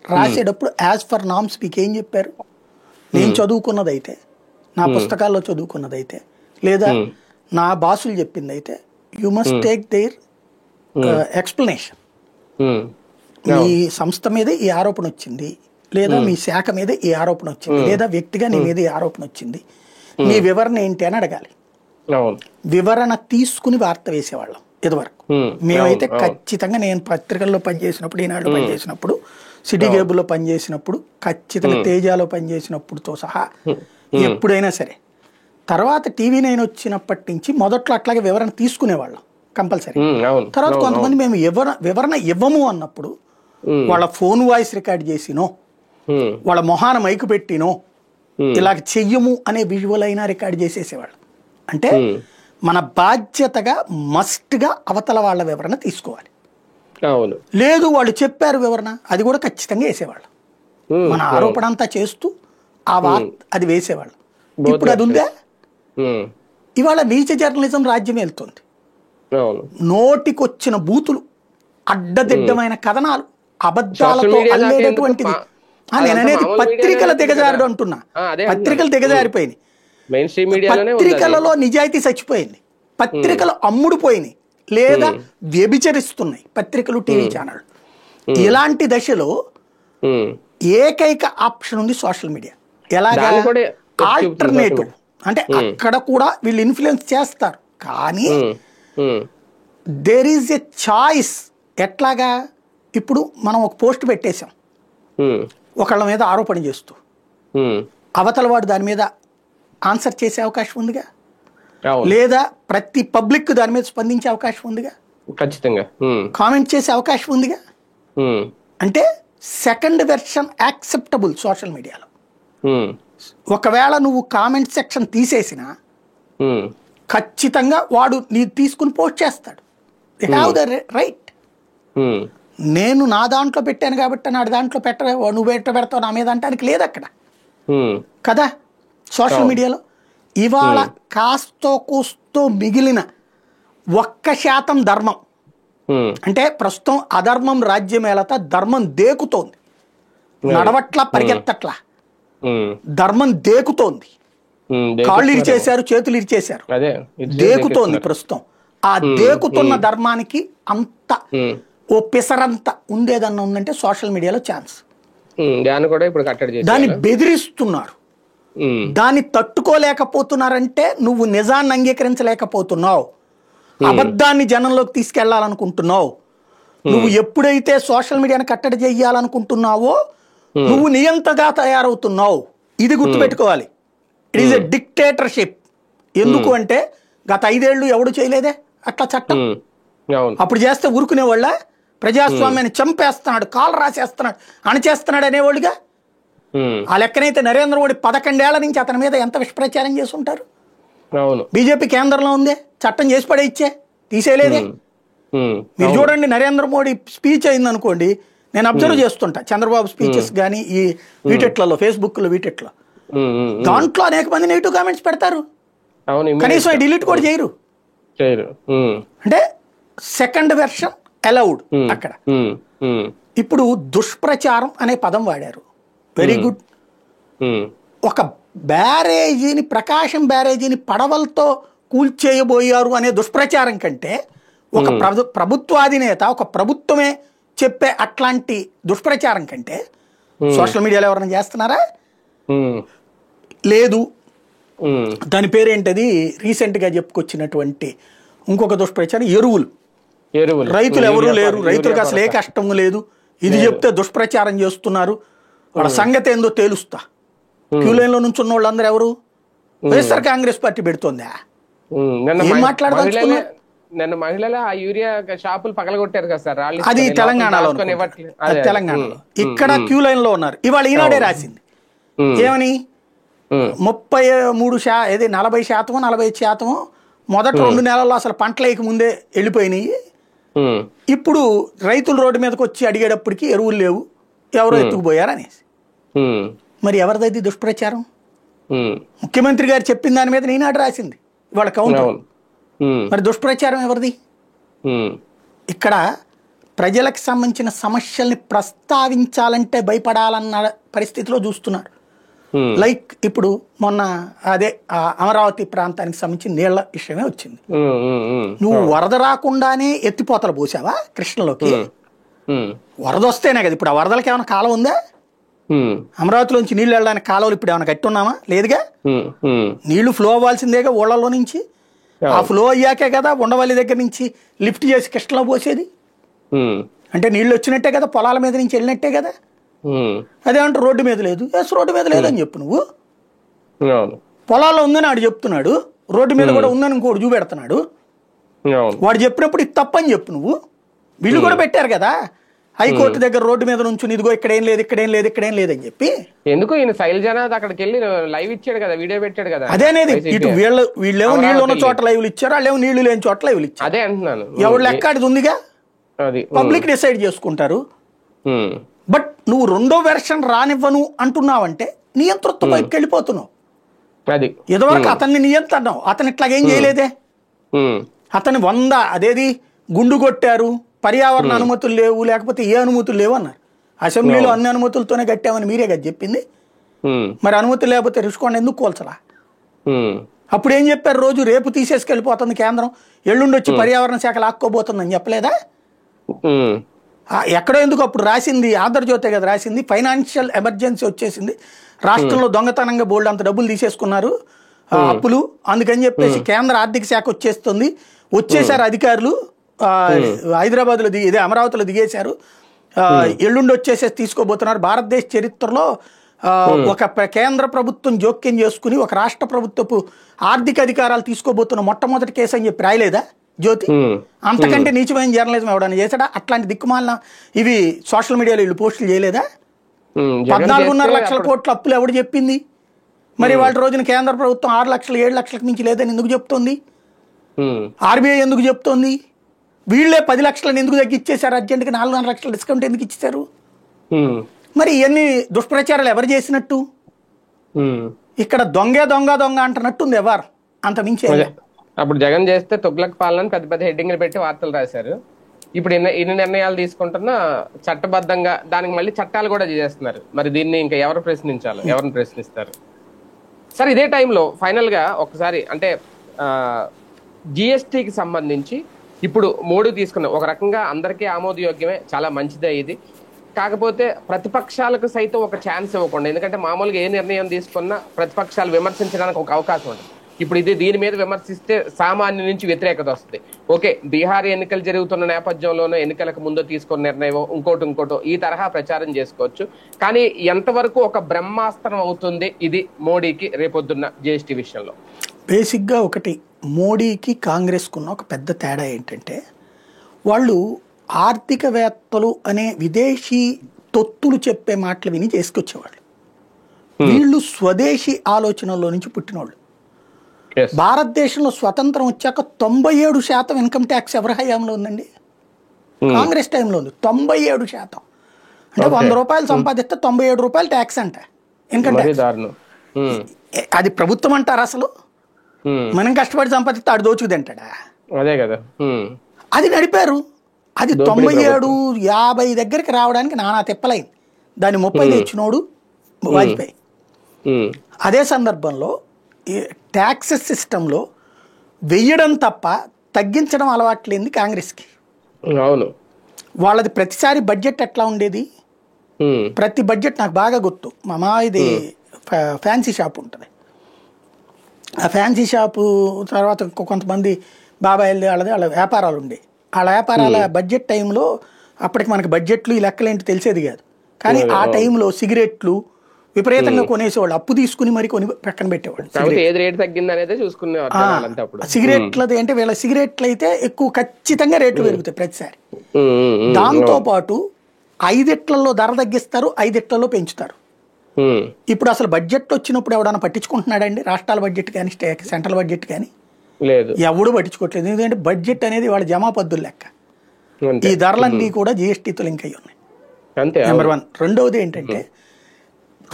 రాసేటప్పుడు యాజ్ ఫర్ నామ్స్ మీకు ఏం చెప్పారు? నేను చదువుకున్నదైతే, నా పుస్తకాల్లో చదువుకున్నదైతే, లేదా నా బాసులు చెప్పింది అయితే, you must take their explanation. మీ సంస్థ మీద ఈ ఆరోపణ వచ్చింది, లేదా మీ శాఖ మీద ఈ ఆరోపణ వచ్చింది, లేదా వ్యక్తిగా నీ మీద ఈ ఆరోపణ వచ్చింది, నీ వివరణ ఏంటి అని అడగాలి. వివరణ తీసుకుని వార్త వేసేవాళ్ళం ఇదివరకు. మేమైతే ఖచ్చితంగా, నేను పత్రికల్లో పనిచేసినప్పుడు, ఈనాడు పనిచేసినప్పుడు, సిటీ కేబుల్లో పనిచేసినప్పుడు, ఖచ్చితంగా తేజాలో పనిచేసినప్పుడుతో సహా ఎప్పుడైనా సరే, తర్వాత TV9 వచ్చినప్పటి నుంచి మొదట్లో అట్లాగే వివరణ తీసుకునేవాళ్ళం కంపల్సరీ. తర్వాత కొంతమంది మేము వివరణ ఇవ్వము అన్నప్పుడు వాళ్ళ ఫోన్ వాయిస్ రికార్డ్ చేసినో, వాళ్ళ మొహాన మైకు పెట్టినో, ఇలాగ చెయ్యము అనే విజువల్ అయినా రికార్డ్ చేసేసేవాళ్ళు. అంటే మన బాధ్యతగా మస్ట్గా అవతల వాళ్ళ వివరణ తీసుకోవాలి. లేదు వాళ్ళు చెప్పారు వివరణ, అది కూడా ఖచ్చితంగా వేసేవాళ్ళు. మన ఆరోపణ అంతా చేస్తూ ఆ అది వేసేవాళ్ళు. ఇప్పుడు అది ఉందే? ఇవాళ నీచ జర్నలిజం రాజ్యం వెళ్తుంది. నోటికొచ్చిన బూతులు, అడ్డదిడ్డమైన కథనాలు, అబద్ధాలతో అల్లేటటువంటిది. నేను అనేది పత్రికల దిగజారుడు అంటున్నా. పత్రికలు దిగజారిపోయినాయి, పత్రికలలో నిజాయితీ చచ్చిపోయింది, పత్రికలు అమ్ముడుపోయినాయి, లేదా వ్యభిచరిస్తున్నాయి పత్రికలు, టీవీ ఛానళ్ళు. ఇలాంటి దశలో ఏకైక ఆప్షన్ ఉంది సోషల్ మీడియా. ఎలాగా? ఆల్టర్నేటివ్. అంటే అక్కడ కూడా వీళ్ళు ఇన్ఫ్లుయెన్స్ చేస్తారు, కానీ దేర్ ఈజ్ ఎ చాయిస్. ఎట్లాగా? ఇప్పుడు మనం ఒక పోస్ట్ పెట్టేశాం ఒకళ్ళ మీద ఆరోపణ చేస్తూ, అవతల వాడు దాని మీద ఆన్సర్ చేసే అవకాశం ఉందిగా, లేదా ప్రతి పబ్లిక్ దాని మీద స్పందించే అవకాశం ఉందిగా, ఖచ్చితంగా కామెంట్ చేసే అవకాశం ఉందిగా. అంటే సెకండ్ వెర్షన్ యాక్సెప్టబుల్ సోషల్ మీడియాలో. ఒకవేళ నువ్వు కామెంట్ సెక్షన్ తీసేసినా ఖచ్చితంగా వాడు నీ తీసుకుని పోస్ట్ చేస్తాడు. You have the right. నేను నా దాంట్లో పెట్టాను కాబట్టి నా దాంట్లో నువ్వు పెడతావు నా మీద అంటానికి లేదు అక్కడ కదా. సోషల్ మీడియాలో ఇవాళ కాస్తో కూస్తో మిగిలిన 1% ధర్మం అంటే ప్రస్తుతం అధర్మం రాజ్యం ఏలత, ధర్మం దేకుతోంది, నడవట్లా పరిగెత్తట్లా, ధర్మం దేకుతోంది. కాళ్ళు ఇరిచేశారు, చేతులు ఇరిచేశారు, దేకుతోంది ప్రస్తుతం. ఆ దేకుతున్న ధర్మానికి అంత ఓ పిసరంత ఉండేదన్నా ఉందంటే సోషల్ మీడియాలో ఛాన్స్. దాన్ని బెదిరిస్తున్నారు, దాన్ని తట్టుకోలేకపోతున్నారంటే నువ్వు నిజాన్ని అంగీకరించలేకపోతున్నావు, అబద్ధాన్ని జనంలోకి తీసుకెళ్లాలనుకుంటున్నావు. నువ్వు ఎప్పుడైతే సోషల్ మీడియాని కట్టడి చెయ్యాలనుకుంటున్నావో నువ్వు నియంతగా తయారవుతున్నావు. ఇది గుర్తుపెట్టుకోవాలి. It is a dictatorship. ఎందుకు అంటే గత 5 ఏళ్ళు ఎవడు చేయలేదే అట్లా చట్టం. అప్పుడు చేస్తే ఊరుకునే వాళ్ళ, ప్రజాస్వామ్యాన్ని చంపేస్తున్నాడు, కాలు రాసేస్తున్నాడు, అణచేస్తున్నాడు అనేవాళ్ళుగా. ఆ లెక్కనైతే నరేంద్ర మోడీ 11 ఏళ్ల నుంచి అతని మీద ఎంత విషప్రచారం చేసి ఉంటారు. బీజేపీ కేంద్రంలో ఉందే, చట్టం చేసి పడేయిచ్చే, తీసేయలేదే. మీరు చూడండి, నరేంద్ర మోడీ స్పీచ్ అయింది అనుకోండి, నేను అబ్జర్వ్ చేస్తుంటా చంద్రబాబు స్పీచెస్ కానీ ఈ వీటెట్లలో, ఫేస్బుక్లో వీటెట్లో, దాంట్లో అనేక మంది నెగిటివ్ కామెంట్స్ పెడతారు, కనీసం డిలీట్ కూడా చేయరు. అంటే సెకండ్ వెర్షన్ అలౌడ్ అక్కడ. ఇప్పుడు దుష్ప్రచారం అనే పదం వాడారు, వెరీ గుడ్. ఒక బ్యారేజీని, ప్రకాశం బ్యారేజీని పడవలతో కూల్చేయబోయారు అనే దుష్ప్రచారం కంటే ఒక ప్రభుత్వాధినేత, ఒక ప్రభుత్వమే చెప్పే అట్లాంటి దుష్ప్రచారం కంటే సోషల్ మీడియాలో ఎవరైనా చేస్తున్నారా? లేదు. దాని పేరేంటది, రీసెంట్ గా చెప్పుకొచ్చినటువంటి ఇంకొక దుష్ప్రచారం, ఎరువులు. రైతులు ఎవరూ లేరు, రైతులకు అసలు ఏ కష్టం లేదు, ఇది చెప్తే దుష్ప్రచారం చేస్తున్నారు, వాళ్ళ సంగతి ఏందో తేలుస్తా. క్యూ లైన్ లో నుంచి ఉన్న వాళ్ళందరూ ఎవరు? వైఎస్ఆర్ కాంగ్రెస్ పార్టీ పెడుతోందా? ఏం మాట్లాడదలుచుకున్నారు? నిన్న మహిళల ఆ యూరియా షాపులు పగలగొట్టారు కదా సార్, అది తెలంగాణలో. తెలంగాణలో ఇక్కడ క్యూ లైన్ లో ఉన్నారు. ఇవాళ ఈనాడే రాసింది ఏమని, 40% 45% మొదటి 2 నెలల్లో అసలు పంటలేక ముందే వెళ్ళిపోయినాయి. ఇప్పుడు రైతులు రోడ్డు మీదకి వచ్చి అడిగేటప్పటికి ఎరువులు లేవు, ఎవరో ఎత్తుకుపోయారు అనేసి. మరి ఎవరిదైతే దుష్ప్రచారం? ముఖ్యమంత్రి గారు చెప్పిన దాని మీద ఈనాడు రాసింది ఇవాళ కౌంటర్. మరి దుష్ప్రచారం ఎవరిది? ఇక్కడ ప్రజలకు సంబంధించిన సమస్యల్ని ప్రస్తావించాలంటే భయపడాలన్న పరిస్థితిలో చూస్తున్నారు. లైక్ ఇప్పుడు మొన్న అదే అమరావతి ప్రాంతానికి సంబంధించి నీళ్ల విషయమే వచ్చింది. నువ్వు వరద రాకుండానే ఎత్తిపోతలు పోసావా కృష్ణలోకి? వరద వస్తేనే కదా. ఇప్పుడు ఆ వరదలకి ఏమైనా కాలం ఉందా? అమరావతిలోంచి నీళ్లు వెళ్ళడానికి కాలువలు ఇప్పుడు ఏమైనా కట్టి ఉన్నామా? లేదుగా. నీళ్లు ఫ్లో అవ్వాల్సిందేగా ఊళ్ళలో నుంచి. ఆ ఫ్లో అయ్యాకే కదా ఉండవల్లి దగ్గర నుంచి లిఫ్ట్ చేసి కృష్ణలో పోసేది. అంటే నీళ్ళు వచ్చినట్టే కదా, పొలాల మీద నుంచి వెళ్ళినట్టే కదా. అదేమంటే రోడ్డు మీద లేదు, రోడ్డు మీద లేదని చెప్పు నువ్వు. పొలాల్లో ఉందని ఆడు చెప్తున్నాడు, రోడ్డు మీద కూడా ఉందని ఇంకోటి చూపెడుతున్నాడు. వాడు చెప్పినప్పుడు ఇది తప్పని చెప్పు నువ్వు. వీళ్ళు కూడా పెట్టారు కదా హైకోర్టు దగ్గర రోడ్డు మీద నుంచి, ఇదిగో ఇక్కడేం లేదు, ఇక్కడేం లేదు, ఇక్కడేం లేదని చెప్పి. ఎందుకు ఈయన శైలజనాథ్ అక్కడికి వెళ్ళి లైవ్ ఇచ్చాడు కదా, వీడియో పెట్టాడు కదా. అదేనేది. ఇటు వీళ్ళేమో నీళ్లు ఉన్న చోట లైవ్లు ఇచ్చారు, వాళ్ళేమో నీళ్లు లేని చోట లైవ్లు ఇచ్చారు. అదే అంటున్నాను. ఎవరు లెక్క అది ఉందిగా, పబ్లిక్ డిసైడ్ చేసుకుంటారు. బట్ నువ్వు 2వ వెర్షన్ రానివ్వను అంటున్నావంటే నియంతృత్వం వైపుకి వెళ్ళిపోతున్నావు. ఇదివరకు అతన్ని నియంత్రణం, అతను ఇట్లాగేం చేయలేదే. అతని 100 అదేది గుండు కొట్టారు, పర్యావరణ అనుమతులు లేవు, లేకపోతే ఏ అనుమతులు లేవు అన్నారు. అసెంబ్లీలో అన్ని అనుమతులతోనే కట్టామని మీరే కదా చెప్పింది. మరి అనుమతులు లేకపోతే రుషికొండ ఎందుకు కోల్చలా? అప్పుడు ఏం చెప్పారు? రోజు రేపు తీసేసుకెళ్ళిపోతుంది కేంద్రం, ఎల్లుండి వచ్చి పర్యావరణ శాఖ లాక్కోబోతుందని చెప్పలేదా? ఎక్కడో ఎందుకు అప్పుడు రాసింది ఆంధ్రజ్యోతే కదా రాసింది, ఫైనాన్షియల్ ఎమర్జెన్సీ వచ్చేసింది, రాష్ట్రంలో దొంగతనంగా బోల్డ్ అంత డబ్బులు తీసేసుకున్నారు అప్పులు, అందుకని చెప్పేసి కేంద్ర ఆర్థిక శాఖ వచ్చేసారు అధికారులు, హైదరాబాద్లో ఇదే అమరావతిలో దిగేశారు, ఎల్లుండి వచ్చేసేసి తీసుకోబోతున్నారు. భారతదేశ చరిత్రలో ఒక కేంద్ర ప్రభుత్వం జోక్యం చేసుకుని ఒక రాష్ట్ర ప్రభుత్వపు ఆర్థిక అధికారాలు తీసుకోబోతున్న మొట్టమొదటి కేసు అని చెప్పి రాయలేదా జ్యోతి? అంతకంటే నీచమైన జర్నలిజం ఎవడన్నా చేశాడా? అట్లాంటి దిక్కుమాలిన ఇవి సోషల్ మీడియాలో వీళ్ళు పోస్టులు చేయలేదా? 14.5 లక్షల కోట్ల అప్పులు ఎవడు చెప్పింది? మరి వాళ్ళ రోజున కేంద్ర ప్రభుత్వం 6 లక్షలు 7 లక్షలకు మించి లేదని ఎందుకు చెప్తోంది? ఆర్బీఐ ఎందుకు చెప్తోంది? వీళ్ళే 10 లక్షలను ఎందుకు తగ్గిచ్చేశారు, అర్జెంటుగా 4.5 లక్షల డిస్కౌంట్ ఎందుకు ఇచ్చేశారు? మరి ఇవన్నీ దుష్ప్రచారాలు ఎవరు చేసినట్టు? ఇక్కడ దొంగ దొంగ దొంగ అంటున్నట్టుంది ఎవరు, అంత మించి. అప్పుడు జగన్ చేస్తే తుగ్లక్ పాలన పెద్ద పెద్ద హెడ్డింగ్లు పెట్టి వార్తలు రాశారు. ఇప్పుడు ఇన్ని నిర్ణయాలు తీసుకుంటున్నా చట్టబద్ధంగా దానికి మళ్ళీ చట్టాలు కూడా చేస్తున్నారు. మరి దీన్ని ఇంకా ఎవరు ప్రశ్నించాలి, ఎవరిని ప్రశ్నిస్తారు? సరే, ఇదే టైంలో ఫైనల్ గా ఒకసారి అంటే జిఎస్టికి సంబంధించి ఇప్పుడు మోడీ తీసుకున్న ఒక రకంగా అందరికీ ఆమోదయోగ్యమే, చాలా మంచిదే ఇది. కాకపోతే ప్రతిపక్షాలకు సైతం ఒక ఛాన్స్ ఇవ్వకుండా, ఎందుకంటే మామూలుగా ఏ నిర్ణయం తీసుకున్నా ప్రతిపక్షాలు విమర్శించడానికి ఒక అవకాశం ఉంటుంది. ఇప్పుడు దీని మీద విమర్శిస్తే సామాన్య నుంచి వ్యతిరేకత వస్తుంది. ఓకే, బీహార్ ఎన్నికలు జరుగుతున్న నేపథ్యంలోనూ ఎన్నికలకు ముందు తీసుకున్న నిర్ణయం ఇంకోటో ఈ తరహా ప్రచారం చేసుకోవచ్చు. కానీ ఎంతవరకు ఒక బ్రహ్మాస్త్రం అవుతుంది ఇది మోడీకి రేపొద్దున్న జిఎస్టీ విషయంలో? బేసిక్గా ఒకటి, మోడీకి కాంగ్రెస్కున్న ఒక పెద్ద తేడా ఏంటంటే, వాళ్ళు ఆర్థికవేత్తలు అనే విదేశీ తొత్తులు చెప్పే మాటలు విని చేసుకొచ్చేవాళ్ళు. వీళ్ళు స్వదేశీ ఆలోచనలో నుంచి పుట్టినోళ్ళు. భారతదేశంలో స్వతంత్రం వచ్చాక 97% ఇన్కమ్ ట్యాక్స్ ఎవరి హయాంలో ఉందండి? కాంగ్రెస్ టైంలో ఉంది 97%. అంటే 100 రూపాయలు సంపాదిస్తే 97 రూపాయలు ట్యాక్స్ అంట ఇన్కమ్ ట్యాక్స్. అది ప్రభుత్వం అంటారు అసలు? మనం కష్టపడి సంపాదిస్తే ఆడు దోచుకు తింటాడా? అదే కదా, అది నడిపారు. అది 97, 50 దగ్గరికి రావడానికి నానా తిప్పలైంది. దాన్ని 30 తెచ్చినోడు వాజ్పేయి. అదే సందర్భంలో ఈ ట్యాక్సెస్ సిస్టంలో వెయ్యడం తప్ప తగ్గించడం అలవాట్లేంది కాంగ్రెస్కి. అవును, వాళ్ళది ప్రతిసారి బడ్జెట్ ఎట్లా ఉండేది? ప్రతి బడ్జెట్ నాకు బాగా గుర్తు. మా మాది ఫ్యాన్సీ షాప్ ఉంటుంది. ఆ ఫ్యాన్సీ షాపు తర్వాత కొంతమంది బాబాయిలు వాళ్ళ వ్యాపారాలు ఉండే. వాళ్ళ వ్యాపారాల బడ్జెట్ టైంలో అప్పటికి మనకి బడ్జెట్లు ఈ లెక్కలేంటి తెలిసేది కాదు. కానీ ఆ టైంలో సిగరెట్లు విపరీతంగా కొనేసేవాళ్ళు, అప్పు తీసుకుని మరి కొని పక్కన పెట్టేవాళ్ళు. సిగరెట్లది అంటే వీళ్ళ సిగరెట్లు అయితే ఎక్కువ ఖచ్చితంగా రేట్లు పెరుగుతాయి ప్రతిసారి. దాంతో పాటు 5 ఇట్లలో ధర తగ్గిస్తారు, 5 ఇట్లలో పెంచుతారు. ఇప్పుడు అసలు బడ్జెట్ వచ్చినప్పుడు ఎవడన్నా పట్టించుకుంటున్నాడండి? రాష్ట్రాల బడ్జెట్ కానీ సెంట్రల్ బడ్జెట్ కానీ లేదు, ఎవడు పట్టించుకోవట్లేదు. ఎందుకంటే బడ్జెట్ అనేది వాళ్ళ జమా పద్దులు లెక్క. ఈ ధరలన్నీ కూడా జిఎస్టీతో లింక్ అయ్యి ఉన్నాయి. నెంబర్ 1. రెండవది ఏంటంటే,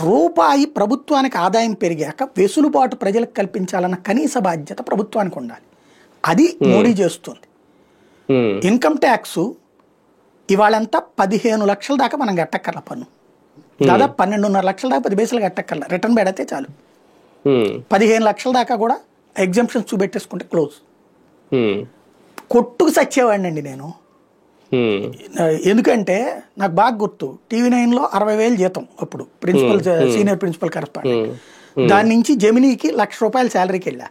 రూపాయి ప్రభుత్వానికి ఆదాయం పెరిగాక వెసులుబాటు ప్రజలకు కల్పించాలన్న కనీస బాధ్యత ప్రభుత్వానికి ఉండాలి. అది మోడీ చేస్తుంది. ఇన్కమ్ ట్యాక్స్ ఇవాళంతా 15 లక్షల దాకా మనం కట్టక్కర్ల పన్ను. దాదాపు 12.5 లక్షల దాకా 10 పైసలు కట్టక్కర్ల. రిటర్న్ పెడితే చాలు. 15 లక్షల దాకా కూడా ఎగ్జామ్షన్స్ చూపెట్టేసుకుంటే క్లోజ్. కొట్టుకు సచ్చేవాడినండి నేను. ఎందుకంటే నాకు బాగా గుర్తు, TV9లో 60,000 జీతం అప్పుడు, ప్రిన్సిపల్ సీనియర్ ప్రిన్సిపల్ కరెస్పాండెంట్. దాని నుంచి జెమినీకి ₹1,00,000 శాలరీకి వెళ్ళా.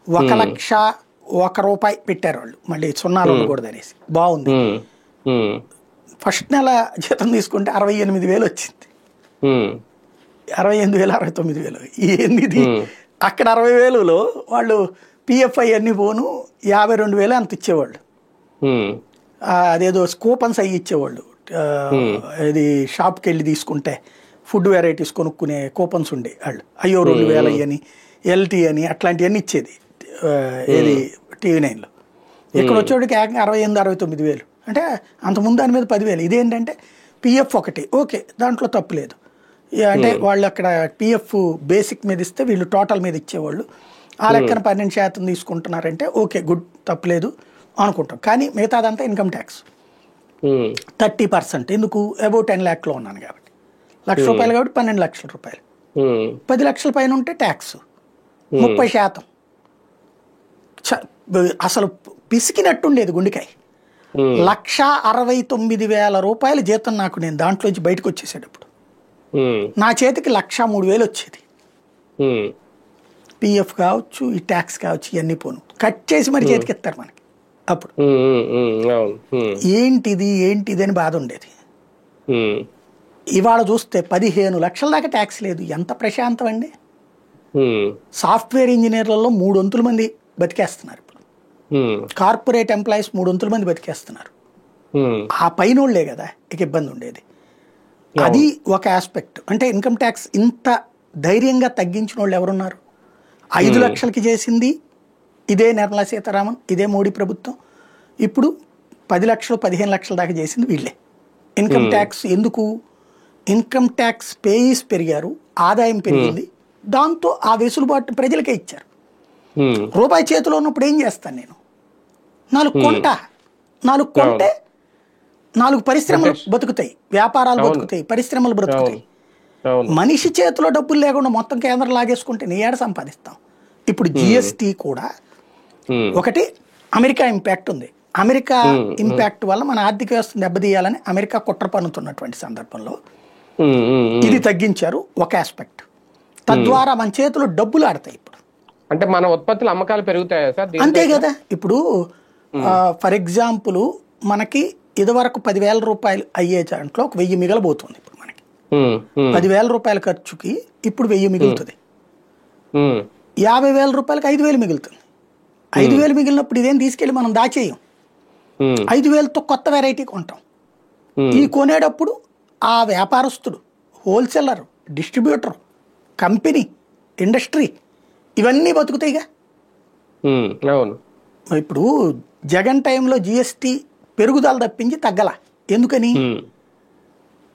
1,01 రూపాయి పెట్టారు వాళ్ళు, మళ్ళీ 0 ఉండకూడదు అనేసి. బాగుంది. ఫస్ట్ నెల జీతం తీసుకుంటే 68,000 వచ్చింది. 68,000 69,000 ఏంది? అక్కడ 60,000లో వాళ్ళు పిఎఫ్ఐ అన్ని పోను 52,000 అంత ఇచ్చేవాళ్ళు. అదేదో కూపన్స్ అయ్యి ఇచ్చేవాళ్ళు. ఇది షాప్కి వెళ్ళి తీసుకుంటే ఫుడ్ వెరైటీస్ కొనుక్కునే కూపన్స్ ఉండే వాళ్ళు. అయ్యో 2,000 అయ్యని, ఎల్టీ అని అట్లాంటివన్నీ ఇచ్చేది ఇది TV9లో. ఇక్కడ వచ్చేవాడికి 68,000 69,000. అంటే అంతకుముందు దాని మీద 10,000. ఇదేంటంటే పిఎఫ్ ఒకటి ఓకే, దాంట్లో తప్పు లేదు. అంటే వాళ్ళు అక్కడ పిఎఫ్ బేసిక్ మీద ఇస్తే వీళ్ళు టోటల్ మీద ఇచ్చేవాళ్ళు. ఆ లెక్కన 12% తీసుకుంటున్నారంటే ఓకే, గుడ్, తప్పలేదు అనుకుంటాం. కానీ మిగతాదంతా ఇన్కమ్ ట్యాక్స్ 30%. ఎందుకు? అబౌవ్ 10 lakhలో ఉన్నాను కాబట్టి, ₹1,00,000 కాబట్టి 12 లక్షల రూపాయలు. 10 లక్షల పైన ఉంటే ట్యాక్స్ 30%. అసలు పిసికినట్టుండేది గుండెకాయ. 1,69,000 రూపాయలు జీతం నాకు. నేను దాంట్లోంచి బయటకు వచ్చేసేటప్పుడు నా చేతికి 1,03,000 వచ్చేది. పిఎఫ్ కావచ్చు, ఈ ట్యాక్స్ కావచ్చు, ఇవన్నీ పోను కట్ చేసి మరి చేతికి ఇస్తారు మనకి. అప్పుడు ఏంటిది అని బాధ ఉండేది. ఇవాళ చూస్తే 15 లక్షల దాకా ట్యాక్స్ లేదు. ఎంత ప్రశాంతం అండి. సాఫ్ట్వేర్ ఇంజనీర్లలో 3/4 మంది బతికేస్తున్నారు ఇప్పుడు. కార్పొరేట్ ఎంప్లాయీస్ 3/4 మంది బతికేస్తున్నారు. ఆ పైనోళ్లే కదా ఇక ఇబ్బంది ఉండేది. అది ఒక ఆస్పెక్ట్. అంటే ఇన్కమ్ ట్యాక్స్ ఇంత ధైర్యంగా తగ్గించిన వాళ్ళు ఎవరున్నారు? 5 లక్షలకి చేసింది ఇదే నిర్మలా సీతారామన్, ఇదే మోడీ ప్రభుత్వం. ఇప్పుడు 10 లక్షలు 15 లక్షల దాకా చేసింది వీళ్ళే. ఇన్కమ్ ట్యాక్స్ ఎందుకు? ఇన్కమ్ ట్యాక్స్ పేయీస్ పెరిగారు, ఆదాయం పెరిగింది, దాంతో ఆ వెసులుబాటు ప్రజలకే ఇచ్చారు. రూపాయి చేతిలో ఉన్నప్పుడు ఏం చేస్తాను నేను? 4 కొంటే 4 పరిశ్రమలు బతుకుతాయి, వ్యాపారాలు బతుకుతాయి, పరిశ్రమలు బ్రతుకుతాయి. మనిషి చేతిలో డబ్బులు లేకుండా మొత్తం కేంద్రం లాగేసుకుంటే నీ ఏడ సంపాదిస్తాం? ఇప్పుడు జిఎస్టీ కూడా ఒకటి అమెరికా ఇంపాక్ట్ ఉంది. అమెరికా ఇంపాక్ట్ వల్ల మన ఆర్థిక వ్యవస్థను దెబ్బతీయాలని అమెరికా కుట్ర పన్నుతున్నటువంటి సందర్భంలో ఇది తగ్గించారు ఒక ఆస్పెక్ట్. తద్వారా మన చేతిలో డబ్బులు ఆడతాయి. ఇప్పుడు అంటే మన ఉత్పత్తుల అమ్మకాలు పెరుగుతాయా సార్? అంతే కదా. ఇప్పుడు ఫర్ ఎగ్జాంపుల్ మనకి ఇదివరకు 10,000 రూపాయలు అయ్యే దాంట్లో ఒక 1000 మిగలబోతుంది. ఇప్పుడు మనకి 10,000 రూపాయల ఖర్చుకి ఇప్పుడు 1000 మిగులుతుంది. 50,000 రూపాయలకి 5,000 మిగులుతుంది. 5,000 మిగిలినప్పుడు ఇదేం తీసుకెళ్ళి మనం దాచేయం. 5,000తో కొత్త వెరైటీ కొంటాం. ఈ కొనేటప్పుడు ఆ వ్యాపారస్తుడు, హోల్సేలర్, డిస్ట్రిబ్యూటర్, కంపెనీ, ఇండస్ట్రీ ఇవన్నీ బతుకుతాయిగా. ఇప్పుడు జగన్ టైంలో జిఎస్టీ పెరుగుదల తప్పించి తగ్గల. ఎందుకని?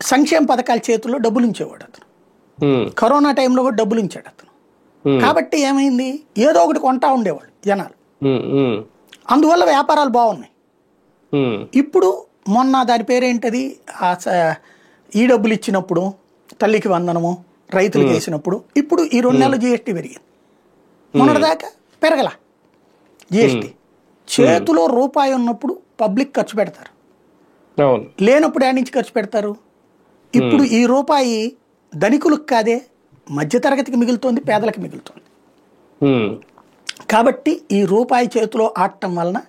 సంక్షేమ పథకాల చేతుల్లో డబ్బులు ఉంచేవాడు అతను. కరోనా టైంలో కూడా డబ్బులు ఉంచాడు అతను. కాబట్టి ఏమైంది? ఏదో ఒకటి కొంటా ఉండేవాళ్ళు జనాలు. అందువల్ల వ్యాపారాలు బాగున్నాయి. ఇప్పుడు మొన్న దాని పేరేంటది, ఈ డబ్బులు ఇచ్చినప్పుడు, తల్లికి వందనము, రైతులకు వేసినప్పుడు, ఇప్పుడు ఈ 2 నెలలు జిఎస్టీ పెరిగింది. మొన్నటిదాకా పెరగల జిఎస్టీ. చేతిలో రూపాయి ఉన్నప్పుడు పబ్లిక్ ఖర్చు పెడతారు, లేనప్పుడు యాడ్ నుంచి ఖర్చు పెడతారు. ఇప్పుడు ఈ రూపాయి ధనికులకు కాదే, మధ్యతరగతికి మిగులుతోంది, పేదలకు మిగులుతోంది. కాబట్టి ఈ రూపాయి చేతిలో ఆడటం వలన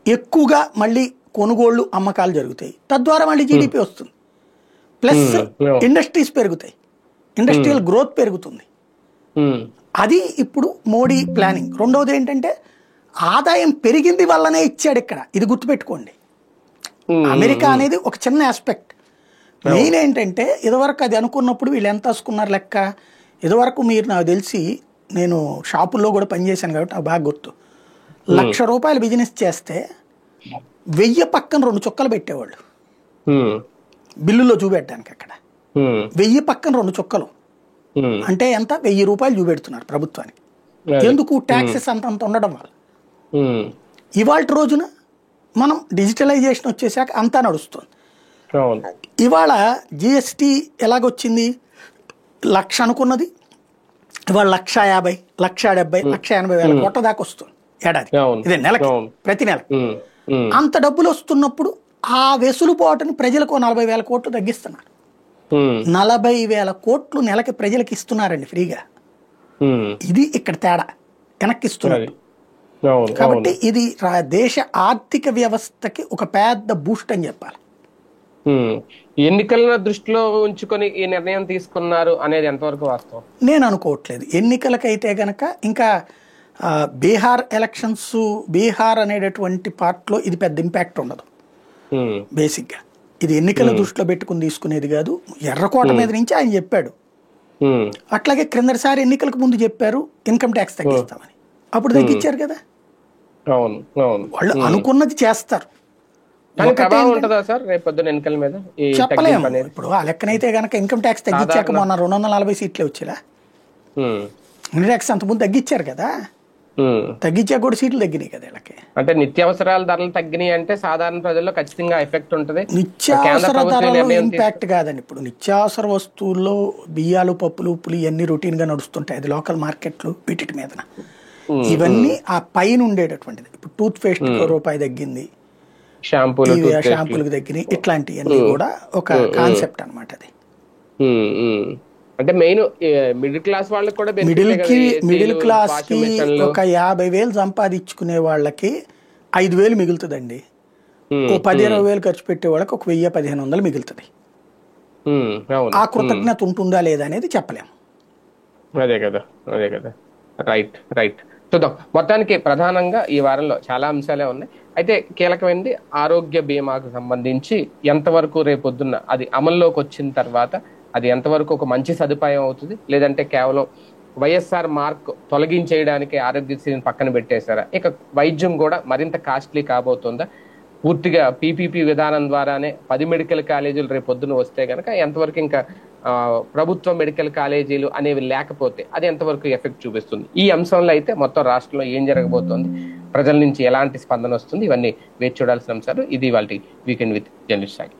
ఎక్కువగా మళ్ళీ కొనుగోళ్లు, అమ్మకాలు జరుగుతాయి. తద్వారా మళ్ళీ జీడిపి వస్తుంది. ప్లస్ ఇండస్ట్రీస్ పెరుగుతాయి, ఇండస్ట్రియల్ గ్రోత్ పెరుగుతుంది. అది ఇప్పుడు మోడీ ప్లానింగ్. రెండవది ఏంటంటే ఆదాయం పెరిగింది వల్లనే ఇచ్చాడు ఇక్కడ. ఇది గుర్తుపెట్టుకోండి. అమెరికా అనేది ఒక చిన్న ఆస్పెక్ట్. మెయిన్ ఏంటంటే ఇదివరకు అది అనుకున్నప్పుడు వీళ్ళు ఎంత వేసుకున్నారు లెక్క. ఇదివరకు మీరు నాకు తెలిసి, నేను షాపుల్లో కూడా పనిచేశాను కాబట్టి నాకు బాగా గుర్తు. 1,00,000 రూపాయలు బిజినెస్ చేస్తే 1000 పక్కన 2 చుక్కలు పెట్టేవాళ్ళు బిల్లులో చూపెట్టడానికి. అక్కడ 1000 పక్కన 2 చుక్కలు అంటే ఎంత? 1000 రూపాయలు చూపెడుతున్నారు ప్రభుత్వానికి. ఎందుకు? ట్యాక్సెస్ అంతంత ఉండడం వల్ల. ఇవాళ రోజున మనం డిజిటలైజేషన్ వచ్చేసాక అంతా నడుస్తుంది. ఇవాళ జిఎస్టీ ఎలాగొచ్చింది? 1,00,000 అనుకున్నది ఇవాళ 1,50,000, 1,70,000, 1,80,000 కోట్ల దాకా వస్తుంది ఏడాది. ఇదే నెలకి, ప్రతి నెల అంత డబ్బులు వస్తున్నప్పుడు ఆ వెసులుబాటుని ప్రజలకు 40,000 కోట్లు తగ్గిస్తున్నారు. 40,000 కోట్లు నెలకి ప్రజలకు ఇస్తున్నారండి ఫ్రీగా. ఇది ఇక్కడ తేడా, వెనక్కి ఇస్తున్నారు. కాబట్టి ఇది దేశ ఆర్థిక వ్యవస్థకి ఒక పెద్ద బూస్ట్ అని చెప్పాలి. ఎన్నికలను దృష్టిలో ఉంచుకొని ఈ నిర్ణయం తీసుకున్నారు అనేది ఎంతవరకు వాస్తవం? నేను అనుకోవట్లేదు. ఎన్నికలకైతే గనక ఇంకా బీహార్ ఎలక్షన్స్, బీహార్ అనేటటువంటి పార్ట్లో ఇది పెద్ద ఇంపాక్ట్ ఉండదు. బేసిక్గా ఇది ఎన్నికల దృష్టిలో పెట్టుకుని తీసుకునేది కాదు. ఎర్రకోట మీద నుంచి ఆయన చెప్పాడు. అట్లాగే క్రిందటిసారి ఎన్నికలకు ముందు చెప్పారు ఇన్కమ్ ట్యాక్స్ తగ్గిస్తామని, అప్పుడు తగ్గించారు కదా. వాళ్ళు అనుకున్నది చేస్తారు. చెప్పలేము. ఇప్పుడు ఆ లెక్కనైతే గనక ఇన్కమ్ ట్యాక్స్ తగ్గించాక మొన్న 240 సీట్లే వచ్చేలా. ఇన్కమ్ ట్యాక్స్ అంతకుముందు తగ్గించారు కదా, తగ్గించాక కూడా సీట్లు తగ్గినాయి కదా వీళ్ళకి. అంటే నిత్యావసరాల ధరలు తగ్గినాయి అంటే సాధారణ ప్రజల్లో ఖచ్చితంగా ఎఫెక్ట్ ఉంటుంది. నిత్యావసర ధరలు ఇంపాక్ట్ కాదండి. ఇప్పుడు నిత్యావసర వస్తువుల్లో బియ్యాలు, పప్పులు, ఉప్పులు ఇవన్నీ రొటీన్ గా నడుస్తుంటాయి. అది లోకల్ మార్కెట్లు వీటి మీద. ఇవన్నీ ఆ పైన ఉండేటటువంటిది. ఇప్పుడు టూత్ పేస్ట్ రూపాయి తగ్గింది, షాంపూలకు తగ్గినాయి, ఇట్లాంటివన్నీ కూడా ఒక కాన్సెప్ట్ అనమాట. అది అంటే మెయిన్ మిడిల్ క్లాస్ వాళ్ళకి కూడా, మిడిల్ క్లాస్ కి ఒక 50,000 సంపాదించుకునే వాళ్ళకి 5,000 మిగులుతుందండి. ఓ 10-20,000 ఖర్చు పెట్టే వాళ్ళకి ఒక 1,000-1,500 మిగులుతుంది. ఆ కృతజ్ఞత ఉంటుందా లేదా అనేది చెప్పలేము. అదే కదా, అదే కదా. Right right. చూద్దాం. మొత్తానికి ప్రధానంగా ఈ వారంలో చాలా అంశాలే ఉన్నాయి. అయితే కీలకమైనది ఆరోగ్య బీమాకు సంబంధించి ఎంతవరకు రేపొద్దున్న అది అమల్లోకి వచ్చిన తర్వాత అది ఎంతవరకు ఒక మంచి సదుపాయం అవుతుంది, లేదంటే కేవలం వైఎస్ఆర్ మార్క్ తొలగించేయడానికి ఆరోగ్యశ్రీని పక్కన పెట్టేశారా, ఇక వైద్యం కూడా మరింత కాస్ట్లీ కాబోతుందా, పూర్తిగా పీపీపీ విధానం ద్వారానే 10 మెడికల్ కాలేజీలు రేపు పొద్దున వస్తే కనుక ఎంతవరకు ఇంకా ప్రభుత్వ మెడికల్ కాలేజీలు అనేవి లేకపోతే అది ఎంతవరకు ఎఫెక్ట్ చూపిస్తుంది? ఈ అంశంలో అయితే మొత్తం రాష్ట్రంలో ఏం జరగబోతోంది, ప్రజల నుంచి ఎలాంటి స్పందన వస్తుంది, ఇవన్నీ వేచి చూడాల్సిన అంశాలు. ఇది వాళ్ళ వీకెండ్ విత్ జర్నలిస్ట్ సాయి.